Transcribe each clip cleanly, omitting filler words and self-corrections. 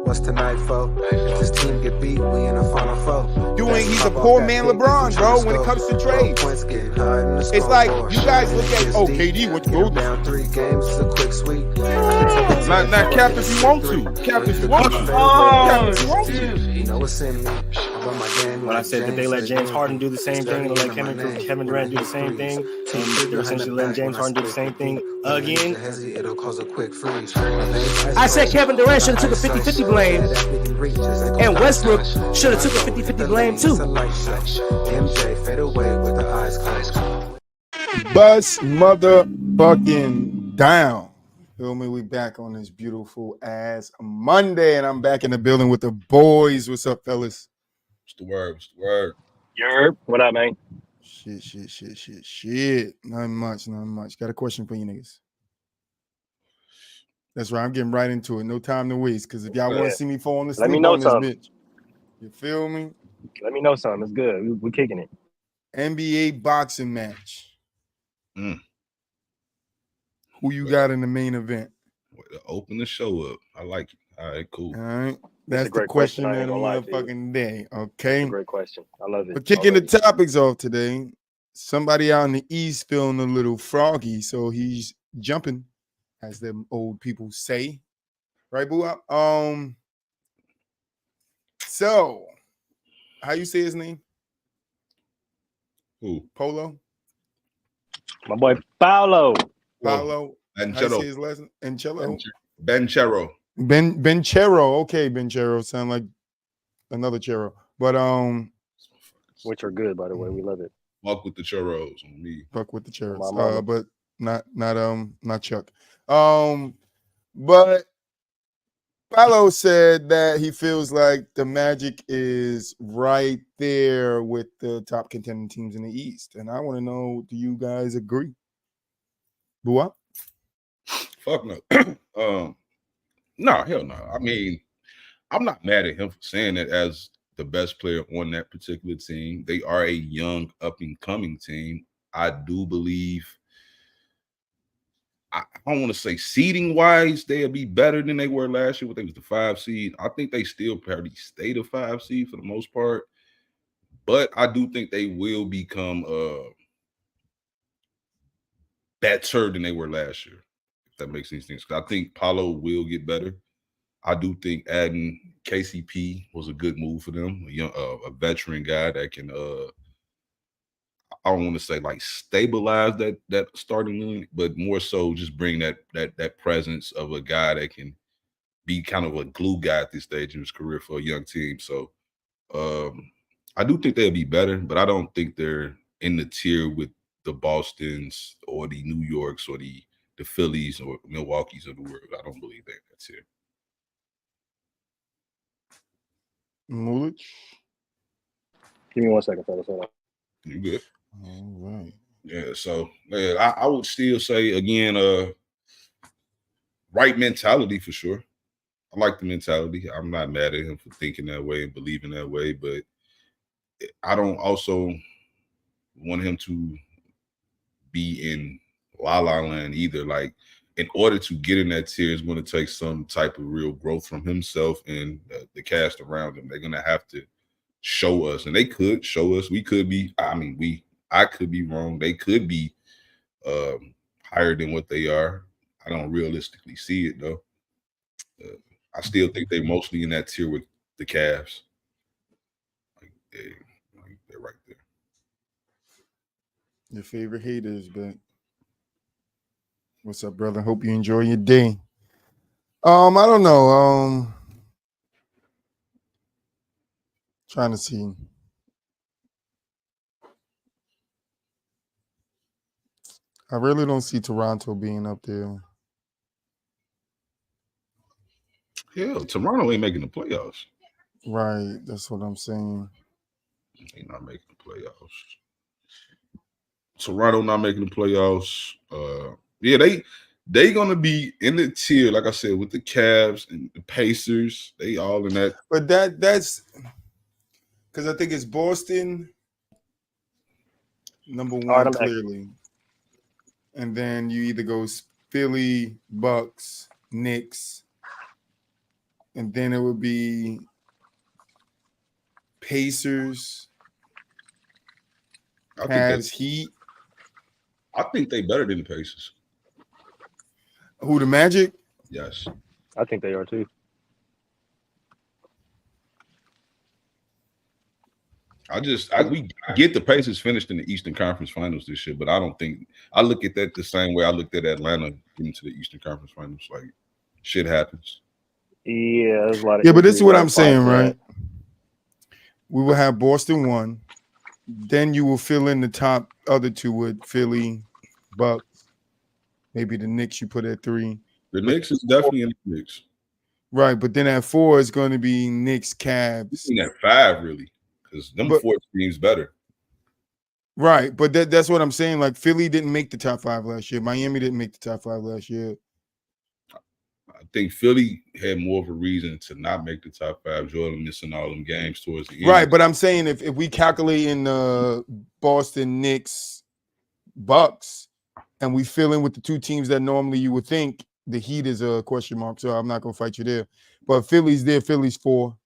what's tonight for? If this team get beat, we in the final four. He's a poor man LeBron, bro, when it comes to trades. It's like you guys look at, KD went to go down 3 games, it's a quick sweep. Not cap if you want to. Cap if you want to. Cap if you want to. You know what's in me. When I said that they let James Harden do the same thing and let Kevin Durant do the same thing, and they're essentially letting James Harden do the same thing again. I said Kevin Durant should have took a 50-50 blame, and Westbrook should have took a 50-50 blame too. Bust motherfucking down. Feel me? We back on this beautiful ass Monday, and I'm back in the building with the boys. What's up, fellas? What's the word? What's the word? Yerp. What up, man? Shit. Not much. Got a question for you niggas. That's right. I'm getting right into it. No time to waste. Because if y'all want to see me fall asleep on this bitch, you feel me? Let me know something. It's good. We're kicking it. NBA boxing match. Who you got in the main event? Open the show up. I like it. All right, cool. All right. That's the question of the motherfucking day. Okay. Great question. I love it. But kicking the topics off today, somebody out in the East feeling a little froggy, so he's jumping, as them old people say. Right, boo? So, how you say his name? Who? Polo? My boy Paolo. How you say his last name? Banchero. Banchero. Okay, Banchero. Sound like another churro. But which are good, by the way. We love it. Fuck with the churros on me. Fuck with the churros. But not Chuck. But Paolo said that he feels like the Magic is right there with the top contending teams in the East. And I want to know, do you guys agree? What? Fuck no. No, hell no. I mean, I'm not mad at him for saying that as the best player on that particular team. They are a young, up-and-coming team. I do believe, I don't want to say seeding-wise, they'll be better than they were last year. I think it was the 5 seed. I think they still probably stay the 5 seed for the most part. But I do think they will become better than they were last year, if that makes any sense. I think Paolo will get better. I do think adding KCP was a good move for them. A veteran guy that can I don't want to say like stabilize that starting unit, but more so just bring that presence of a guy that can be kind of a glue guy at this stage in his career for a young team. So I do think they'll be better, but I don't think they're in the tier with the Bostons or the New Yorks or the Phillies or Milwaukee's of the world. I don't believe that's here. Mulich? Give me 1 second, fellas. Hold on. You good? All right. Yeah, so I would still say again, right mentality for sure. I like the mentality. I'm not mad at him for thinking that way and believing that way, but I don't also want him to be in La La Land either. Like, in order to get in that tier, it's going to take some type of real growth from himself and the cast around him. They're going to have to show us, and they could show us. We could be, I could be wrong. They could be higher than what they are. I don't realistically see it, though. I still think they're mostly in that tier with the Cavs. They're right there. Your favorite haters, but what's up, brother? Hope you enjoy your day. I don't know. Trying to see. I really don't see Toronto being up there. Hell, Toronto ain't making the playoffs. Right, that's what I'm saying. They're not making the playoffs. Toronto not making the playoffs. They gonna be in the tier, like I said, with the Cavs and the Pacers. They all in that. But that's because I think it's Boston number one clearly, and then you either go Philly, Bucks, Knicks, and then it would be Pacers, I think Cavs, Heat. I think they better than the Pacers. Who, the Magic? Yes. I think they are too. We get the Pacers finished in the Eastern Conference Finals this year, but I don't think I look at that the same way I looked at Atlanta getting to the Eastern Conference Finals. Like, shit happens. Yeah, there's a lot of. Yeah, but this is what I'm injuries saying, outside right? We will have Boston 1. Then you will fill in the top other two with Philly, Bucks, maybe the Knicks you put at 3. The Knicks is definitely in the Knicks. Right, but then at 4 it's going to be Knicks, Cavs. In at 5, really, because them 4 teams better. Right, but that's what I'm saying. Like, Philly didn't make the top 5 last year. Miami didn't make the top 5 last year. I think Philly had more of a reason to not make the top 5. Jordan missing all them games towards the end. Right, but I'm saying if we calculate in Boston, Knicks, Bucks, and we fill in with the 2 teams that normally you would think, the Heat is a question mark, so I'm not going to fight you there. But Philly's there. Philly's 4.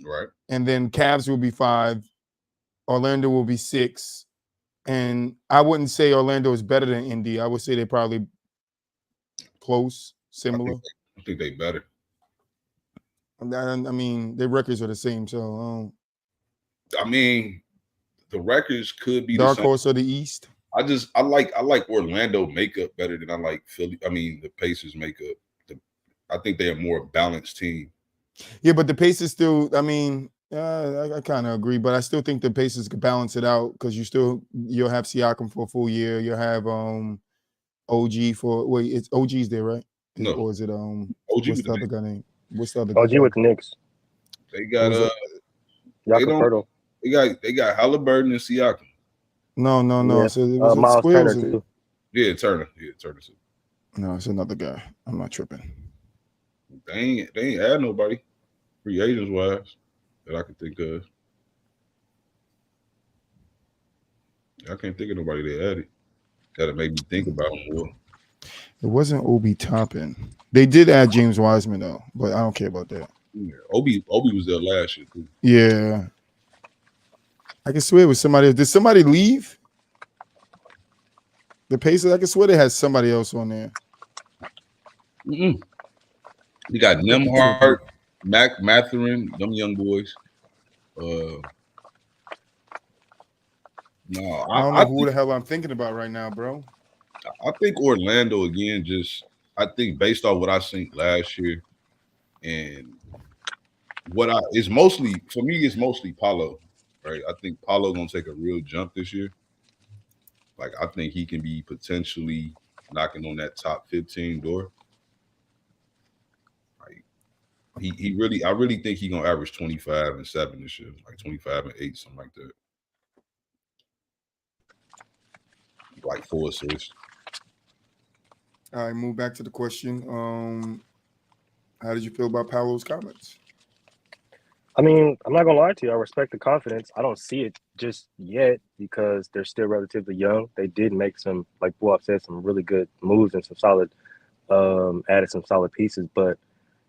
Right. And then Cavs will be 5. Orlando will be 6. And I wouldn't say Orlando is better than Indy. I would say they're probably close, similar. I think they better. I mean, their records are the same. So, I mean, the records could be dark the same. horse of the East. I like Orlando makeup better than I like Philly. I mean, the Pacers makeup. I think they're a more balanced team. Yeah, but the Pacers still. I mean, I kind of agree, but I still think the Pacers could balance it out because you'll have Siakam for a full year. You'll have OG for it's OG's there, right? No, or is it OG? What's the other guy name? What's the other guy? OG with the Knicks. They got Jakob they got Halliburton and Siakam. No. Yeah. So it was Miles Turner too. Yeah, Turner. Yeah, Turner too. No, it's another guy. I'm not tripping. They ain't add nobody free agents wise that I can think of. I can't think of nobody they added. That'll make me think about them more. It wasn't Obi Toppin. They did add James Wiseman though, but I don't care about that. Yeah, Obi was there last year too. Yeah, I can swear it was somebody else. Did somebody leave? The Pacers. I can swear they had somebody else on there. You got Nembhard, Mathurin, them young boys. No, I don't know who the hell I'm thinking about right now, bro. I think Orlando again. I think based off what I seen last year, and it's mostly for me. It's mostly Paolo, right? I think Paolo gonna take a real jump this year. Like I think he can be potentially knocking on that top 15 door. Like I really think he's gonna average 25 and 7 this year, like 25 and 8, something like that. Like 4 assists. All right, move back to the question. How did you feel about Paolo's comments? I mean, I'm not gonna lie to you. I respect the confidence. I don't see it just yet because they're still relatively young. They did make some, like Buap said, some really good moves and some solid, added some solid pieces, but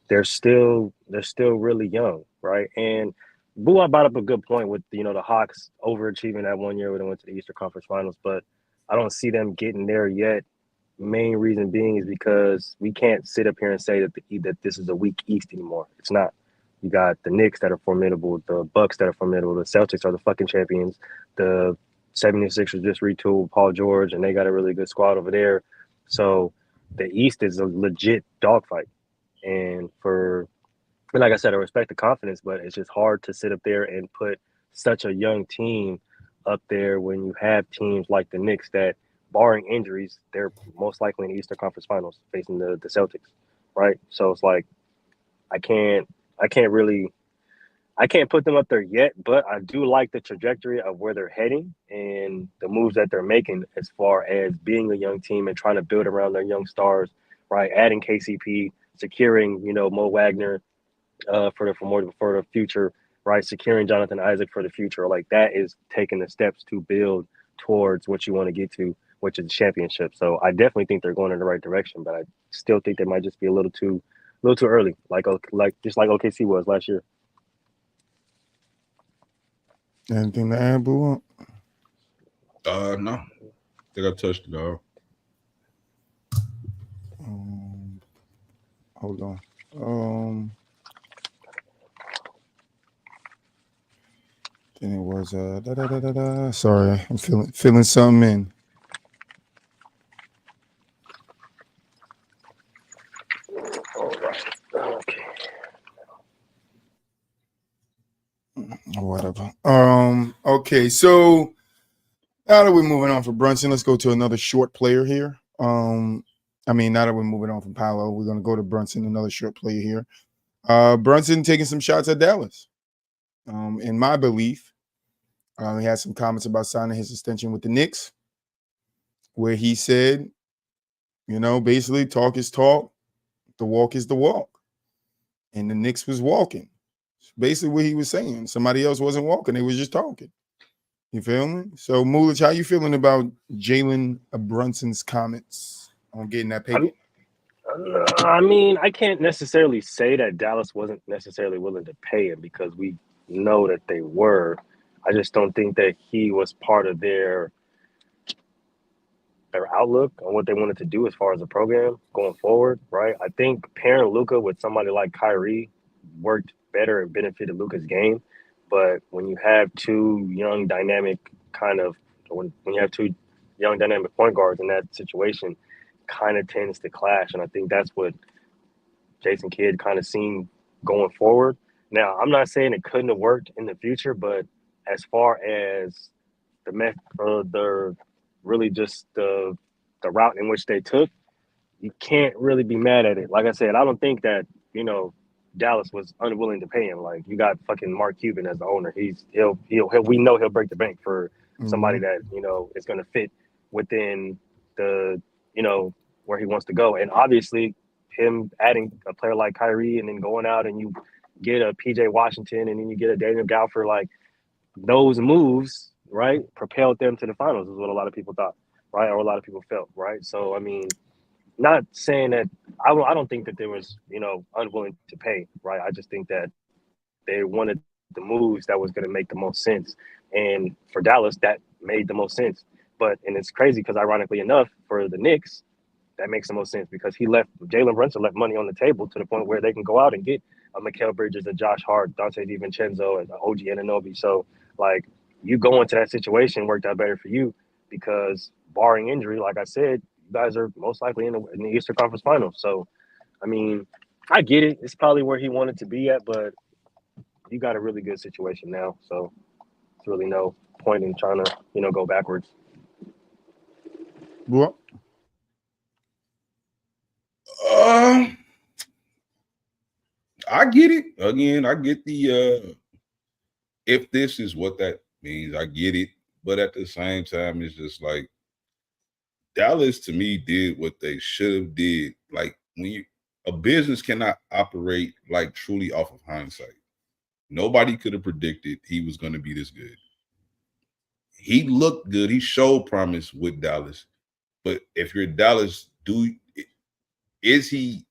they're still really young, right? And Buap brought up a good point with the Hawks overachieving that one year when they went to the Eastern Conference Finals, but I don't see them getting there yet. Main reason being is because we can't sit up here and say that this is a weak East anymore. It's not. You got the Knicks that are formidable, the Bucks that are formidable, the Celtics are the fucking champions, the 76ers just retooled Paul George, and they got a really good squad over there. So the East is a legit dogfight. And like I said, I respect the confidence, but it's just hard to sit up there and put such a young team up there when you have teams like the Knicks that, barring injuries, they're most likely in the Eastern Conference Finals facing the Celtics, right? So it's like I can't put them up there yet, but I do like the trajectory of where they're heading and the moves that they're making as far as being a young team and trying to build around their young stars, right? Adding KCP, securing, Mo Wagner for the future, right? Securing Jonathan Isaac for the future. Like that is taking the steps to build towards what you want to get to, which is the championship. So I definitely think they're going in the right direction, but I still think they might just be a little too little too early, like just like OKC was last year. Anything to add, Boo? No. I think I touched it all. Hold on. Then it was Sorry, I'm feeling something in. All right. Okay. Whatever. Okay, so now that we're moving on from Brunson, let's go to another short player here. Now that we're moving on from Paolo, we're gonna go to Brunson, another short player here. Brunson taking some shots at Dallas. In my belief, he had some comments about signing his extension with the Knicks, where he said, basically talk is talk, the walk is the walk. And the Knicks was walking. Basically what he was saying. Somebody else wasn't walking, they was just talking. You feel me? So, Mulich, how you feeling about Jalen Brunson's comments on getting that paper? I can't necessarily say that Dallas wasn't necessarily willing to pay him because we know that they were. I just don't think that he was part of their outlook on what they wanted to do as far as the program going forward, right? I think pairing Luka with somebody like Kyrie worked better and benefited Luka's game. But when you have two young dynamic when you have two young dynamic point guards in that situation, kind of tends to clash. And I think that's what Jason Kidd kind of seen going forward. Now, I'm not saying it couldn't have worked in the future, but as far as the route in which they took, you can't really be mad at it. Like I said, I don't think that, Dallas was unwilling to pay him. Like, you got fucking Mark Cuban as the owner. We know he'll break the bank for somebody that, is going to fit within the, where he wants to go. And obviously him adding a player like Kyrie and then going out and you get a PJ Washington and then you get a Daniel Gafford, like those moves, right, propelled them to the finals is what a lot of people thought, right? Or a lot of people felt, right? So, not saying that I don't think that there was, unwilling to pay, right? I just think that they wanted the moves that was going to make the most sense. And for Dallas, that made the most sense. And it's crazy because ironically enough, for the Knicks, that makes the most sense because Jalen Brunson left money on the table to the point where they can go out and get a Mikal Bridges, a Josh Hart, Dante DiVincenzo, and OG Anunoby. So, like, you go into that situation worked out better for you because barring injury, like I said, you guys are most likely in the Eastern Conference Finals. So, I get it. It's probably where he wanted to be at, but you got a really good situation now. So, there's really no point in trying to, go backwards. What? I get it. Again, I get the if this is what that means, I get it. But at the same time, it's just like Dallas to me did what they should have did. Like a business cannot operate like truly off of hindsight. Nobody could have predicted he was going to be this good. He looked good. He showed promise with Dallas. But if you're Dallas, is he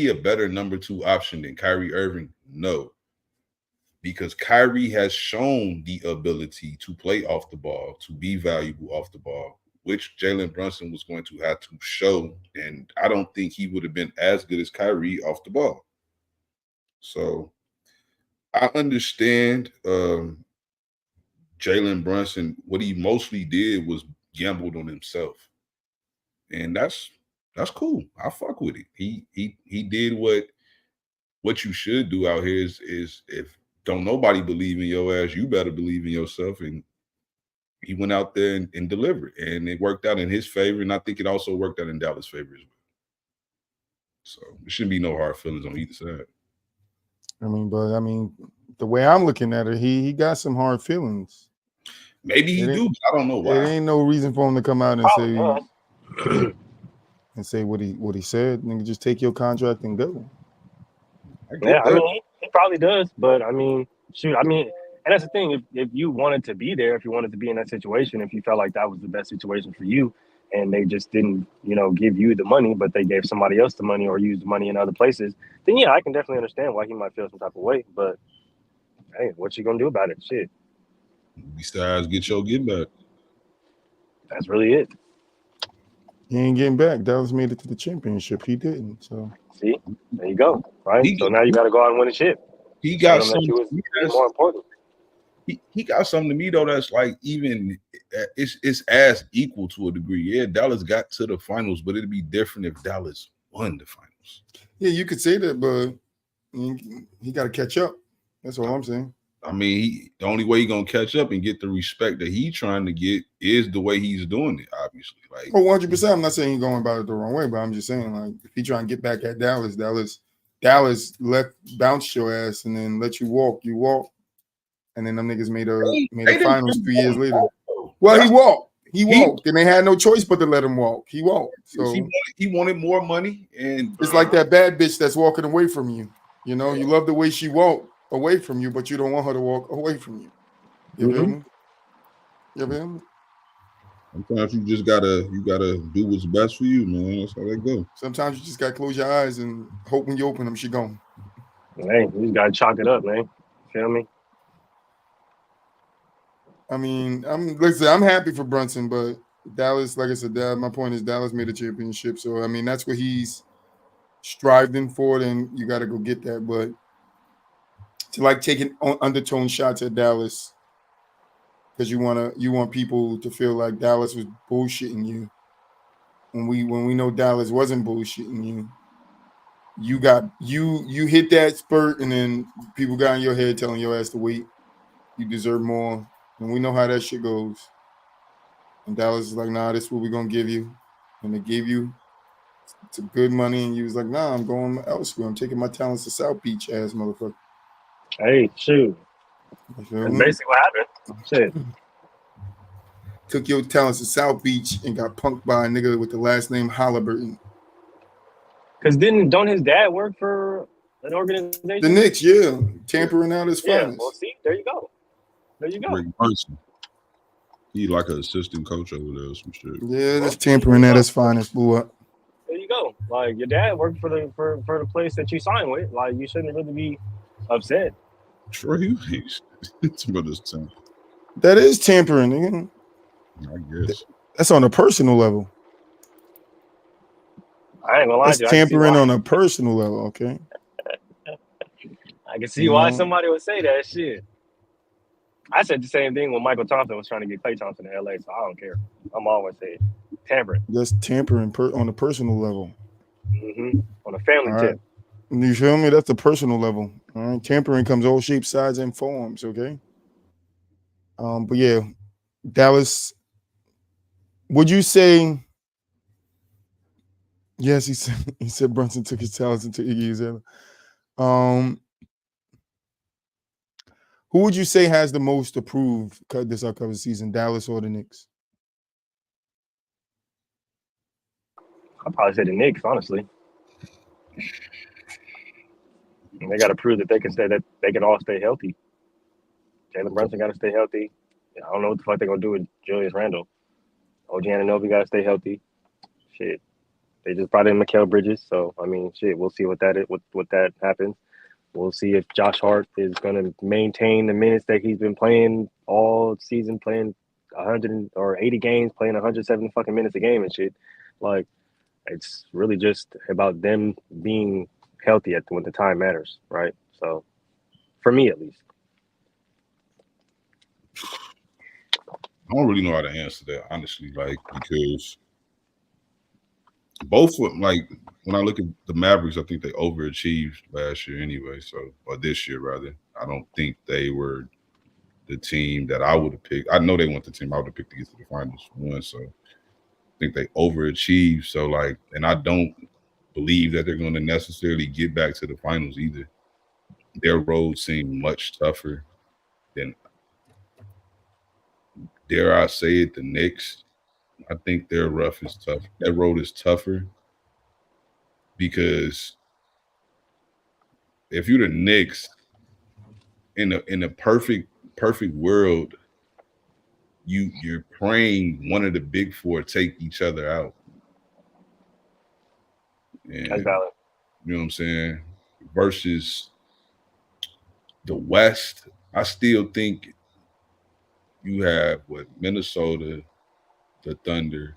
a better number 2 option than Kyrie Irving? No. Because Kyrie has shown the ability to play off the ball, to be valuable off the ball, which Jalen Brunson was going to have to show. And I don't think he would have been as good as Kyrie off the ball. So I understand Jalen Brunson, what he mostly did was gambled on himself. And that's cool. I fuck with it. He did what you should do out here is if don't nobody believe in your ass, you better believe in yourself. And he went out there and delivered. And it worked out in his favor. And I think it also worked out in Dallas' favor as well. So there shouldn't be no hard feelings on either side. The way I'm looking at it, he got some hard feelings. Maybe he do, but I don't know why. There ain't no reason for him to come out and say what he said. Nigga, just take your contract and go. Yeah, he probably does, but and that's the thing. If you wanted to be there, if you wanted to be in that situation, if you felt like that was the best situation for you, and they just didn't, give you the money, but they gave somebody else the money or used the money in other places, then yeah, I can definitely understand why he might feel some type of way. But hey, what you gonna do about it? Shit. Besides, get back. That's really it. He ain't getting back. Dallas made it to the championship. He didn't. So see, there you go. Right. So now you got to go out and win a chip. He got something. More important. He got something to me though that's like even it's as equal to a degree. Yeah, Dallas got to the finals, but it'd be different if Dallas won the finals. Yeah, you could say that, but he got to catch up. That's all I'm saying. I mean, the only way he's gonna catch up and get the respect that he's trying to get is the way he's doing it. Obviously, like 100%. I'm not saying he's going about it the wrong way, but I'm just saying like if he trying to get back at Dallas let bounce your ass and then let you walk. You walk. And then them niggas made the finals 2 years later. Well, he walked. He walked, and they had no choice but to let him walk. He walked. So he wanted more money, and it's like that bad bitch that's walking away from you. You know, you love the way she walked away from you, but you don't want her to walk away from you. You feel me? You feel me? Sometimes you just gotta do what's best for you, man. That's how that goes. Sometimes you just gotta close your eyes and hope when you open them, she gone. Hey, you just gotta chalk it up, man. Feel me? I mean, I'm happy for Brunson, but Dallas, like I said, my point is Dallas made a championship. So I mean, that's what he's striving for. Then you got to go get that. But to like taking undertone shots at Dallas because you want people to feel like Dallas was bullshitting you. When we know Dallas wasn't bullshitting you, you hit that spurt, and then people got in your head telling your ass to wait. You deserve more. And we know how that shit goes. And Dallas is like, nah, this is what we're going to give you. And they gave you some good money. And you was like, nah, I'm going elsewhere. I'm taking my talents to South Beach, ass motherfucker. Hey, shoot. That's basically what happened. Shit. Took your talents to South Beach and got punked by a nigga with the last name Halliburton. Because don't his dad work for an organization? The Knicks, yeah. Tampering out his finest. Yeah, well, see, there you go. There you go. Rick Brunson. He like an assistant coach over there or some shit. Yeah, that's tampering at his finest, blew up. There you go. Like your dad worked for the place that you signed with. Like you shouldn't really be upset. Sure, he's about this time. That is tampering, nigga. I guess that's on a personal level. I ain't gonna lie to you. That's tampering on a personal level, okay? I can see why somebody would say that shit. I said the same thing when Michael Thompson was trying to get Klay Thompson to LA, so I don't care. I'm always saying tampering. That's tampering on a personal level. On a family tip. You feel me? That's the personal level. All right. Tampering comes all shapes, sizes, and forms, okay? But yeah, Dallas. Would you say? Yes, he said Brunson took his talents into Iggy Azalea. Who would you say has the most approved this upcoming season, Dallas or the Knicks? I'd probably say the Knicks, honestly. And they got to prove that they can all stay healthy. Jalen Brunson got to stay healthy. I don't know what the fuck they're gonna do with Julius Randle. OG Anunoby got to stay healthy. Shit, they just brought in Mikal Bridges, so I mean, shit, we'll see what that happens. We'll see if Josh Hart is going to maintain the minutes that he's been playing all season, playing 100 or 80 games, playing 107 fucking minutes a game and shit. Like, it's really just about them being healthy when the time matters, right? So, for me at least. I don't really know how to answer that, honestly, like, because both of them, like, when I look at the Mavericks, I think they overachieved last year anyway, or this year rather. I don't think they were the team that I would have picked. I know they weren't the team I would have picked to get to the finals for one, so I think they overachieved. So, like, and I don't believe that they're going to necessarily get back to the finals either. Their road seemed much tougher than, dare I say it, the Knicks. I think their rough is tough. Their road is tougher because if you're the Knicks in a perfect world, you're praying one of the big four take each other out. And, That's valid. you know what I'm saying? Versus the West, I still think you have what Minnesota, the Thunder,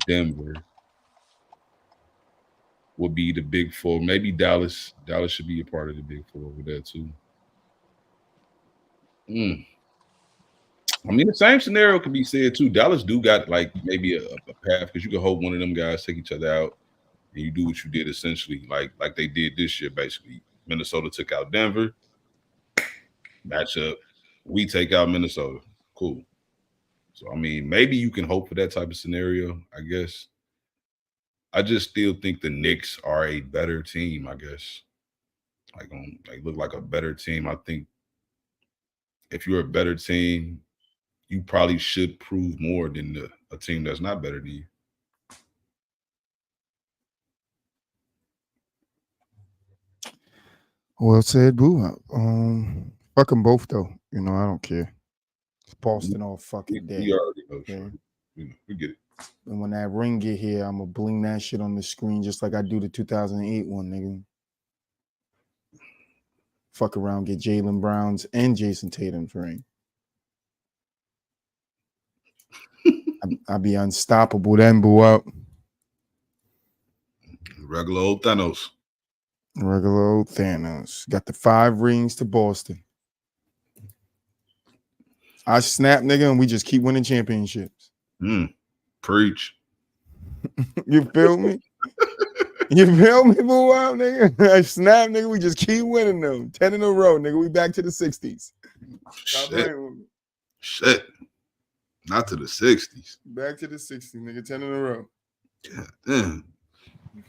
Denver will be the big four. Maybe Dallas. Dallas should be a part of the big four over there too. I mean, the same scenario could be said too. Dallas do got like maybe a path because you can hope one of them guys take each other out, and you do what you did essentially, like they did this year. Basically, Minnesota took out Denver. Matchup, we take out Minnesota. Cool. So I mean, maybe you can hope for that type of scenario. I guess. I just still think the Knicks are a better team. I guess, like look like a better team. I think if you're a better team, you probably should prove more than a team that's not better than you. Well said, boo. Fuck them both though. You know, I don't care. It's Boston all fucking day. We already know, Okay. sure. We get it. And when that ring get here, I'm gonna bling that shit on the screen just like I do the 2008 one, nigga. Fuck around, get Jaylen Brown's and Jason Tatum's ring. I'd be unstoppable then, boo up. Regular old Thanos. Regular old Thanos. Got the 5 rings to Boston. I snap, nigga, and we just keep winning championships. Preach. You feel me? You feel me, boo out, nigga? I snap, nigga. We just keep winning them. 10 in a row, nigga. We back to the 60s. Shit. Not to the 60s. Back to the 60s, nigga. 10 in a row. God damn.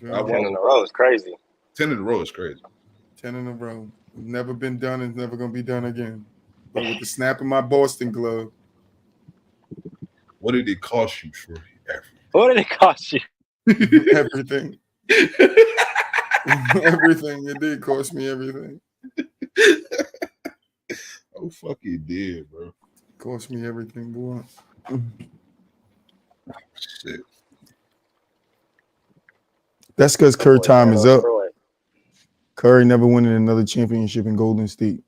10 in a row is crazy. 10 in a row is crazy. 10 in a row. Never been done and never gonna be done again. But with the snap of my Boston glove. What did it cost you, Troy? What did it cost you? Everything. Everything. It did cost me everything. Oh, fuck it did, bro. Cost me everything, boy. Shit. That's because Curry time is up. Curry never winning another championship in Golden State.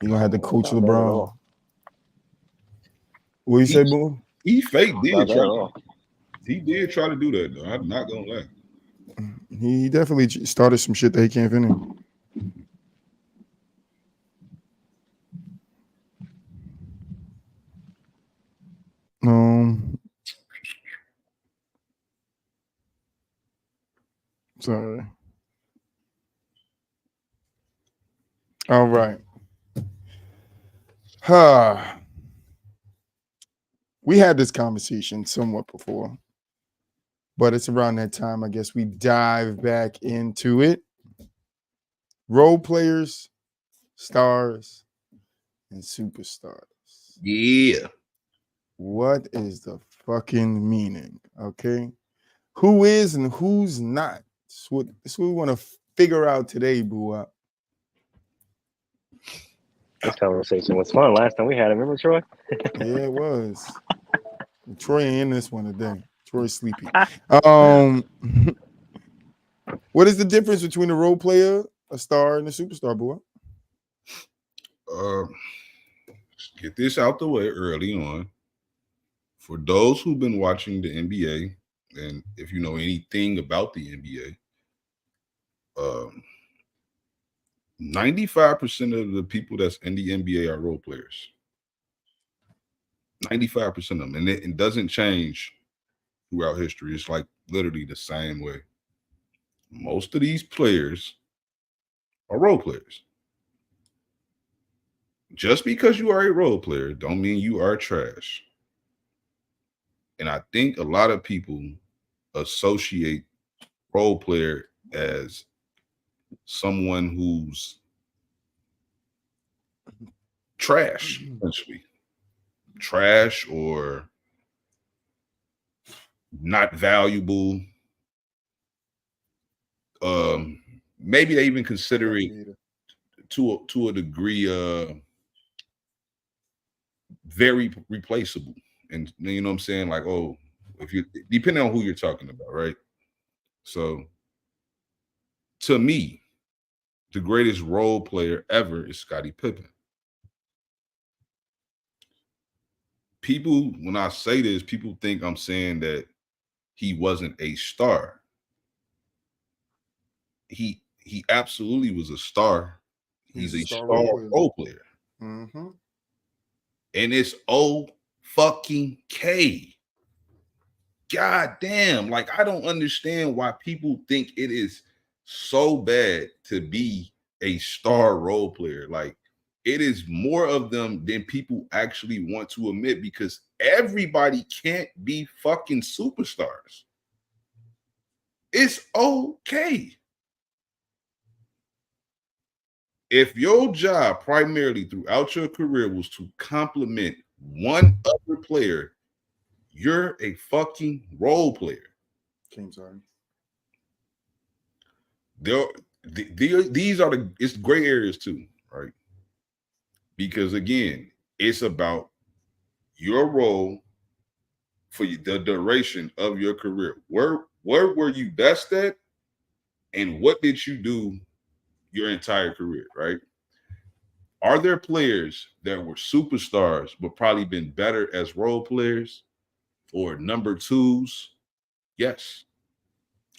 You gonna have to coach LeBron. What you say, boo? He did try to do that, though. I'm not gonna lie. He definitely started some shit that he can't finish. Sorry. All right. We had this conversation somewhat before, but it's around that time, I guess we dive back into it. Role players, stars, and superstars. Yeah. What is the fucking meaning? Okay. Who is and who's not? That's what we want to figure out today, boo. This conversation was fun last time we had it. Remember, Troy? Yeah, it was. Troy ain't in this one today. Troy's sleepy. What is the difference between a role player, a star, and a superstar, boy? Get this out the way early on. For those who've been watching the NBA, and if you know anything about the NBA, 95% of the people that's in the NBA are role players. 95% of them. And it doesn't change throughout history. It's like literally the same way. Most of these players are role players. Just because you are a role player don't mean you are trash. And I think a lot of people associate role player as someone who's trash, essentially. Trash or not valuable. Maybe they even consider it to a degree very replaceable. And you know what I'm saying? Like, oh, if you depending on who you're talking about, right? So to me, the greatest role player ever is Scottie Pippen. People, when I say this, people think I'm saying that he wasn't a star. He absolutely was a star. He's a star role player. Mm-hmm. And it's O-fucking-K. God damn. Like, I don't understand why people think it is so bad to be a star role player. Like, it is more of them than people actually want to admit, because everybody can't be fucking superstars. It's okay. If your job primarily throughout your career was to compliment one other player, you're a fucking role player. James Harden. These are it's gray areas too, right? Because again, it's about your role for the duration of your career. Where were you best at, and what did you do your entire career, right? Are there players that were superstars but probably been better as role players or number twos? Yes.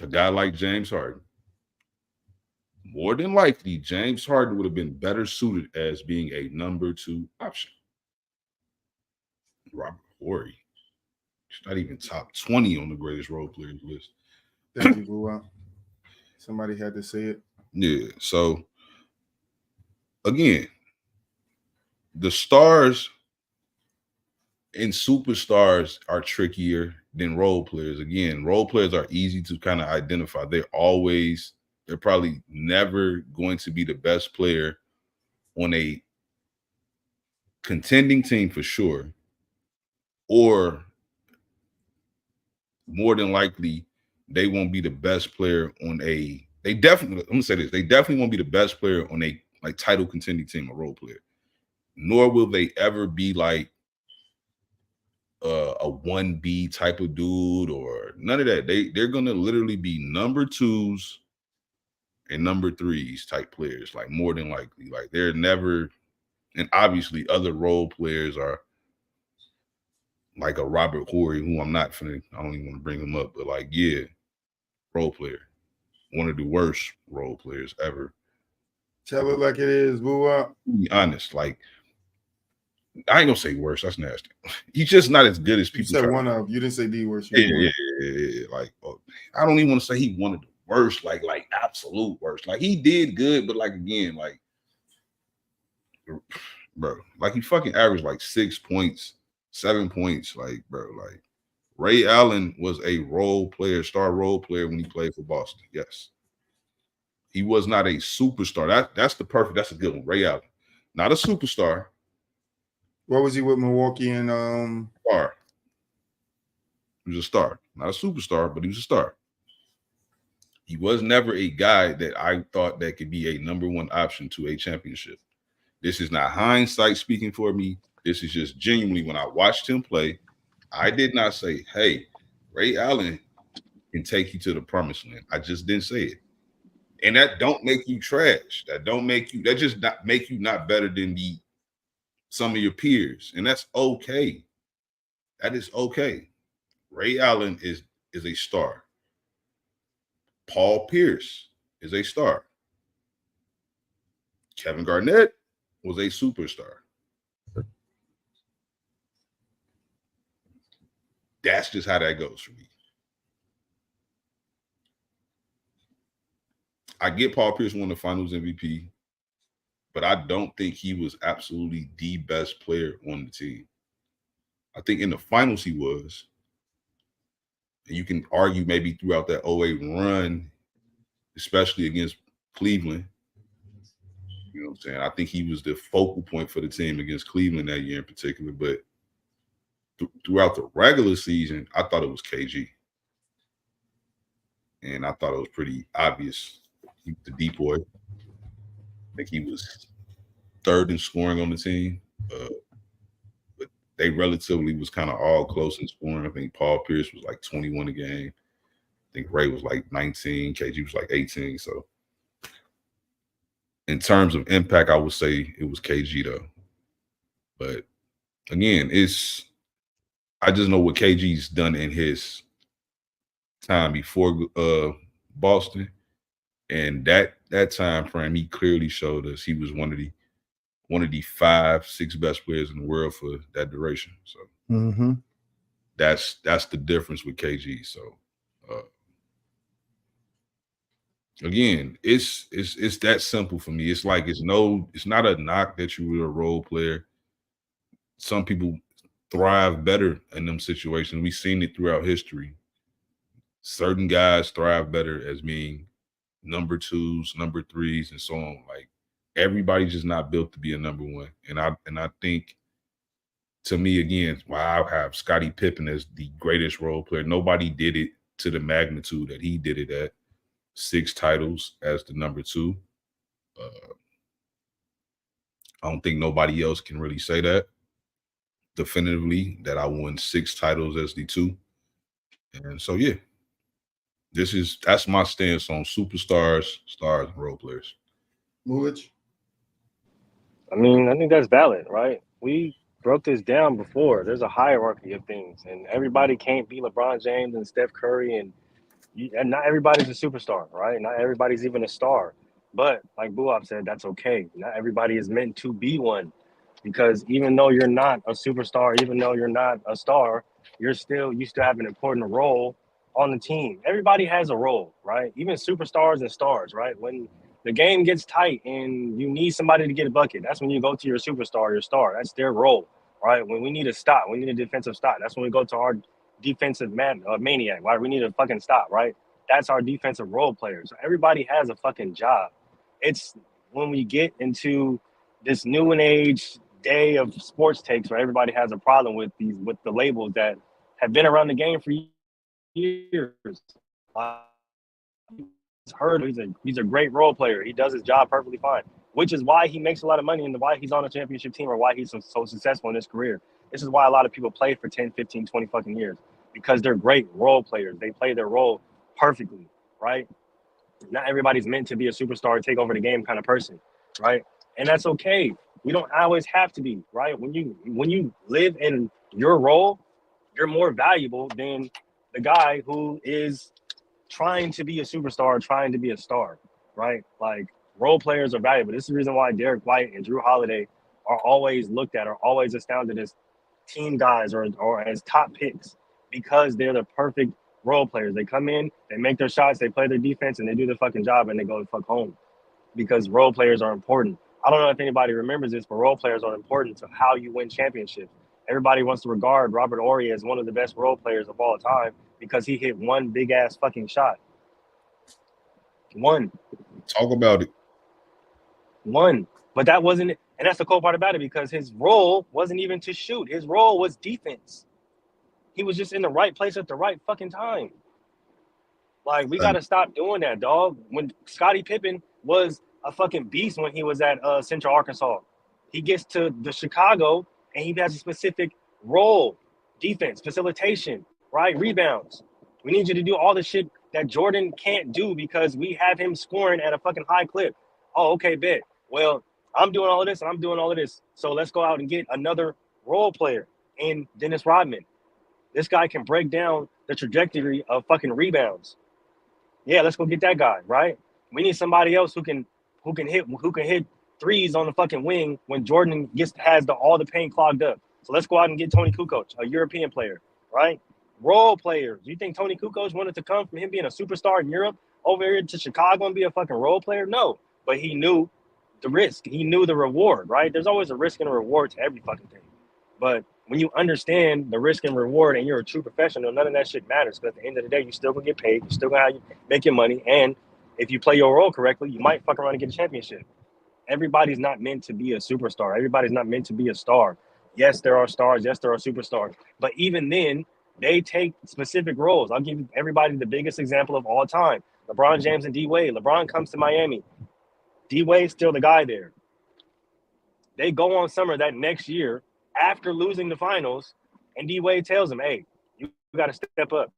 A guy like James Harden. More than likely, James Harden would have been better suited as being a number two option. Robert Horry. He's not even top 20 on the greatest role players list. Thank you, Boo. Somebody had to say it. Yeah. So, again, the stars and superstars are trickier than role players. Again, role players are easy to kind of identify. They're probably never going to be the best player on a contending team for sure, or more than likely they won't be the best player on they definitely won't be the best player on a like title contending team, a role player. Nor will they ever be like a 1B type of dude or none of that. They're gonna literally be number twos and number threes type players, like more than likely. Like they're never, and obviously other role players are like a Robert Horry, who I don't even want to bring him up, but like, yeah, role player. One of the worst role players ever. Tell it like it is, Boo. Be honest, like I ain't gonna say worse. That's nasty. He's just not as good as people. You said one of. You didn't say the worst. Yeah. Like, I don't even want to say he one of the worst, like absolute worst. Like he did good, but like again, like, bro, like he fucking averaged like 6 points, 7 points. Like, bro, like Ray Allen was a role player, star role player when he played for Boston. Yes, he was not a superstar. That's a good one. Ray Allen, not a superstar. What was he with Milwaukee and Star. He was a star, not a superstar, but he was a star. He was never a guy that I thought that could be a number one option to a championship. This is not hindsight speaking for me. This is just genuinely when I watched him play, I did not say, hey, Ray Allen can take you to the promised land. I just didn't say it. And that don't make you trash. That just not make you not better than some of your peers. And that's okay. That is okay. Ray Allen is a star. Paul Pierce is a star. Kevin Garnett was a superstar. That's just how that goes for me. I get Paul Pierce won the Finals MVP, but I don't think he was absolutely the best player on the team. I think in the finals he was. And you can argue maybe throughout that 08 run, especially against Cleveland. You know what I'm saying? I think he was the focal point for the team against Cleveland that year in particular. But throughout the regular season, I thought it was KG. And I thought it was pretty obvious. He was the deep boy. I think he was third in scoring on the team. But they relatively was kind of all close in scoring. I think Paul Pierce was like 21 a game. I think Ray was like 19. KG was like 18. So in terms of impact, I would say it was KG though. But again, I just know what KG's done in his time before Boston, and that time frame, he clearly showed us he was one of the 5-6 best players in the world for that duration. So that's the difference with KG. So again, it's that simple for me. It's like it's not a knock that you were a role player. Some people thrive better in them situations. We've seen it throughout history. Certain guys thrive better as being number 2s, number 3s, and so on. Like everybody's just not built to be a number 1. And I think, to me, again, why I have Scottie Pippen as the greatest role player. Nobody did it to the magnitude that he did it at. 6 titles as the number 2. I don't think nobody else can really say that definitively, that I won 6 titles as the 2. And so, yeah, that's my stance on superstars, stars, and role players. Mulich? I mean, I think that's valid, right? We broke this down before. There's a hierarchy of things, and everybody can't be LeBron James and Steph Curry, and not everybody's a superstar, right? Not everybody's even a star. But like Buop said, that's okay. Not everybody is meant to be one, because even though you're not a superstar, even though you're not a star, you still have an important role on the team. Everybody has a role, right? Even superstars and stars, right? When the game gets tight and you need somebody to get a bucket, that's when you go to your superstar, your star. That's their role, right? When we need a stop, we need a defensive stop. That's when we go to our defensive maniac, right? We need a fucking stop, right? That's our defensive role players. So everybody has a fucking job. It's when we get into this new and age day of sports takes where everybody has a problem with the labels that have been around the game for years. He's a great role player. He does his job perfectly fine, which is why he makes a lot of money and why he's on a championship team or why he's so successful in his career. This is why a lot of people play for 10, 15, 20 fucking years, because they're great role players. They play their role perfectly, right? Not everybody's meant to be a superstar, take over the game kind of person, right? And that's okay. We don't always have to be, right? When you live in your role, you're more valuable than the guy who is trying to be a superstar, trying to be a star, right? Like, role players are valuable. This is the reason why Derek White and Drew Holiday are always looked at, are always astounded as team guys or as top picks, because they're the perfect role players. They come in, they make their shots, they play their defense, and they do their fucking job, and they go the fuck home, because role players are important. I don't know if anybody remembers this, but role players are important to how you win championships. Everybody wants to regard Robert Horry as one of the best role players of all time because he hit one big ass fucking shot. One. Talk about it. One. But that wasn't it. And that's the cool part about it, because his role wasn't even to shoot. His role was defense. He was just in the right place at the right fucking time. Like, we got to stop doing that, dog. When Scottie Pippen was a fucking beast when he was at Central Arkansas, he gets to the Chicago and he has a specific role: defense, facilitation, right? Rebounds. We need you to do all the shit that Jordan can't do because we have him scoring at a fucking high clip. Oh, okay, bet. Well, I'm doing all of this and I'm doing all of this. So let's go out and get another role player in Dennis Rodman. This guy can break down the trajectory of fucking rebounds. Yeah, let's go get that guy, right? We need somebody else who can hit threes on the fucking wing when Jordan has all the paint clogged up. So let's go out and get Tony Kukoc, a European player, right? Role players. You think Tony Kukoc wanted to come from him being a superstar in Europe over here to Chicago and be a fucking role player? No, but he knew the risk. He knew the reward, right? There's always a risk and a reward to every fucking thing. But when you understand the risk and reward and you're a true professional, none of that shit matters. But at the end of the day, you still gonna get paid. You still gonna make your money. And if you play your role correctly, you might fuck around and get a championship. Everybody's not meant to be a superstar. Everybody's not meant to be a star. Yes, there are stars. Yes, there are superstars. But even then, they take specific roles. I'll give everybody the biggest example of all time: LeBron James and D Wade. LeBron comes to Miami. D Wade's still the guy there. They go on summer that next year after losing the finals, and D Wade tells him, "Hey, you got to step up.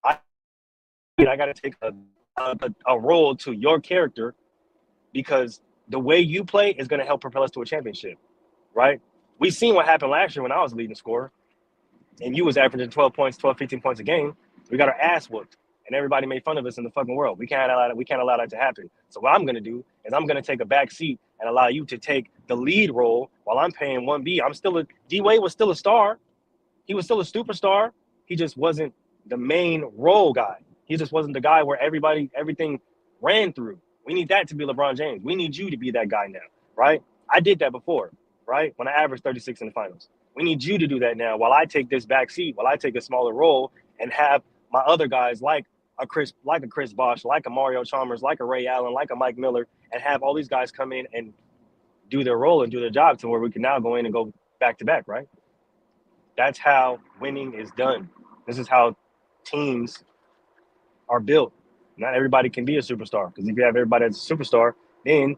I got to take a role to your character because the way you play is going to help propel us to a championship, right? We seen what happened last year when I was leading scorer, and you was averaging 12 points, 12, 15 points a game. We got our ass whooped, and everybody made fun of us in the fucking world. We can't allow that to happen. So what I'm going to do is I'm going to take a back seat and allow you to take the lead role while I'm paying 1B. D Wade was still a star. He was still a superstar. He just wasn't the main role guy. He just wasn't the guy where everything ran through. We need that to be LeBron James. We need you to be that guy now, right? I did that before, right? When I averaged 36 in the finals. We need you to do that now while I take this back seat, while I take a smaller role and have my other guys like a Chris Bosh, like a Mario Chalmers, like a Ray Allen, like a Mike Miller, and have all these guys come in and do their role and do their job to where we can now go in and go back to back, right? That's how winning is done. This is how teams are built. Not everybody can be a superstar, because if you have everybody that's a superstar, then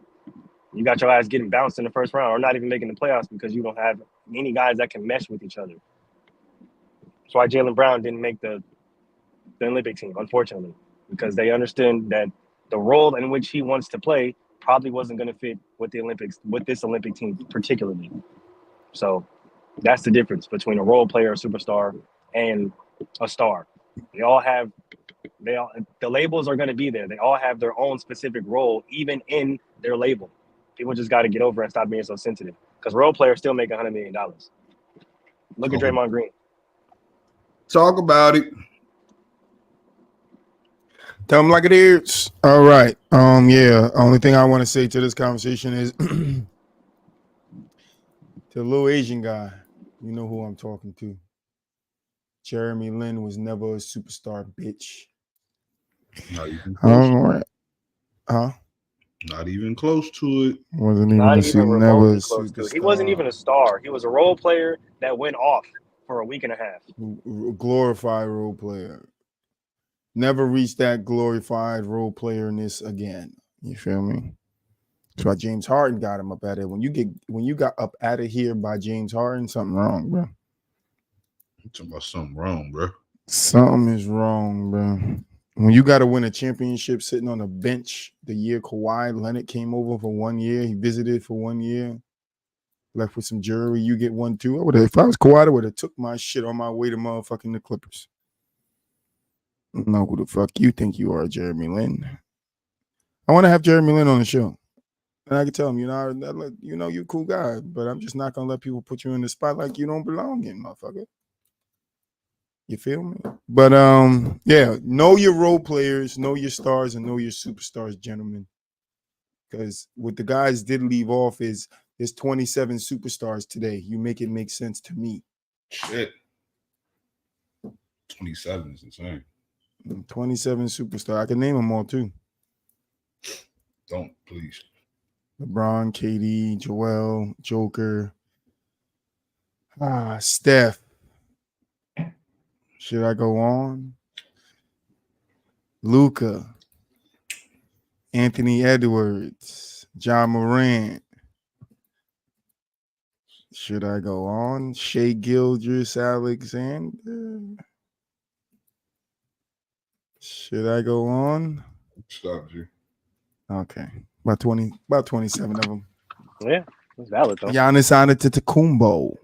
you got your ass getting bounced in the first round or not even making the playoffs because you don't have any guys that can mesh with each other. That's why Jaylen Brown didn't make the Olympic team, unfortunately, because they understand that the role in which he wants to play probably wasn't going to fit with this Olympic team particularly. So that's the difference between a role player, a superstar, and a star. The labels are going to be there. They all have their own specific role, even in their label. People just got to get over and stop being so sensitive, because role players still make $100 million. Look at Draymond Green. Talk about it. Tell them like it is. All right. Yeah. Only thing I want to say to this conversation is to the little Asian guy. You know who I'm talking to. Jeremy Lin was never a superstar, bitch. Not even close. Right. Huh? Not even close to it. Wasn't Not even even remotely never close to it. superstar. He wasn't even a star. He was a role player that went off for a week and a half. Glorified role player. Never reached that glorified role playerness again. You feel me? That's why James Harden got him up out of it. When you got up out of here by James Harden, something wrong, bro. I'm talking about something wrong, bro. Something is wrong, bro. When you got to win a championship sitting on a bench the year Kawhi Leonard came over for 1 year, he visited for 1 year, left with some jewelry, you get 1 too. If I was Kawhi, I would have took my shit on my way to motherfucking the Clippers. I don't know who the fuck you think you are, Jeremy Lin. I want to have Jeremy Lin on the show. And I can tell him, you're a cool guy, but I'm just not going to let people put you in the spot like you don't belong in, motherfucker. You feel me? But, yeah, know your role players, know your stars, and know your superstars, gentlemen. Because what the guys did leave off is there's 27 superstars today. You make it make sense to me. Shit. 27 is insane. 27 superstars. I can name them all, too. Don't, please. LeBron, KD, Joel, Joker, Steph. Should I go on? Luka, Anthony Edwards, John Morant. Should I go on? Shai Gilgeous-Alexander. Should I go on? Stop you. Okay. About 27 of them. Yeah, that's valid though. Giannis Antetokounmpo.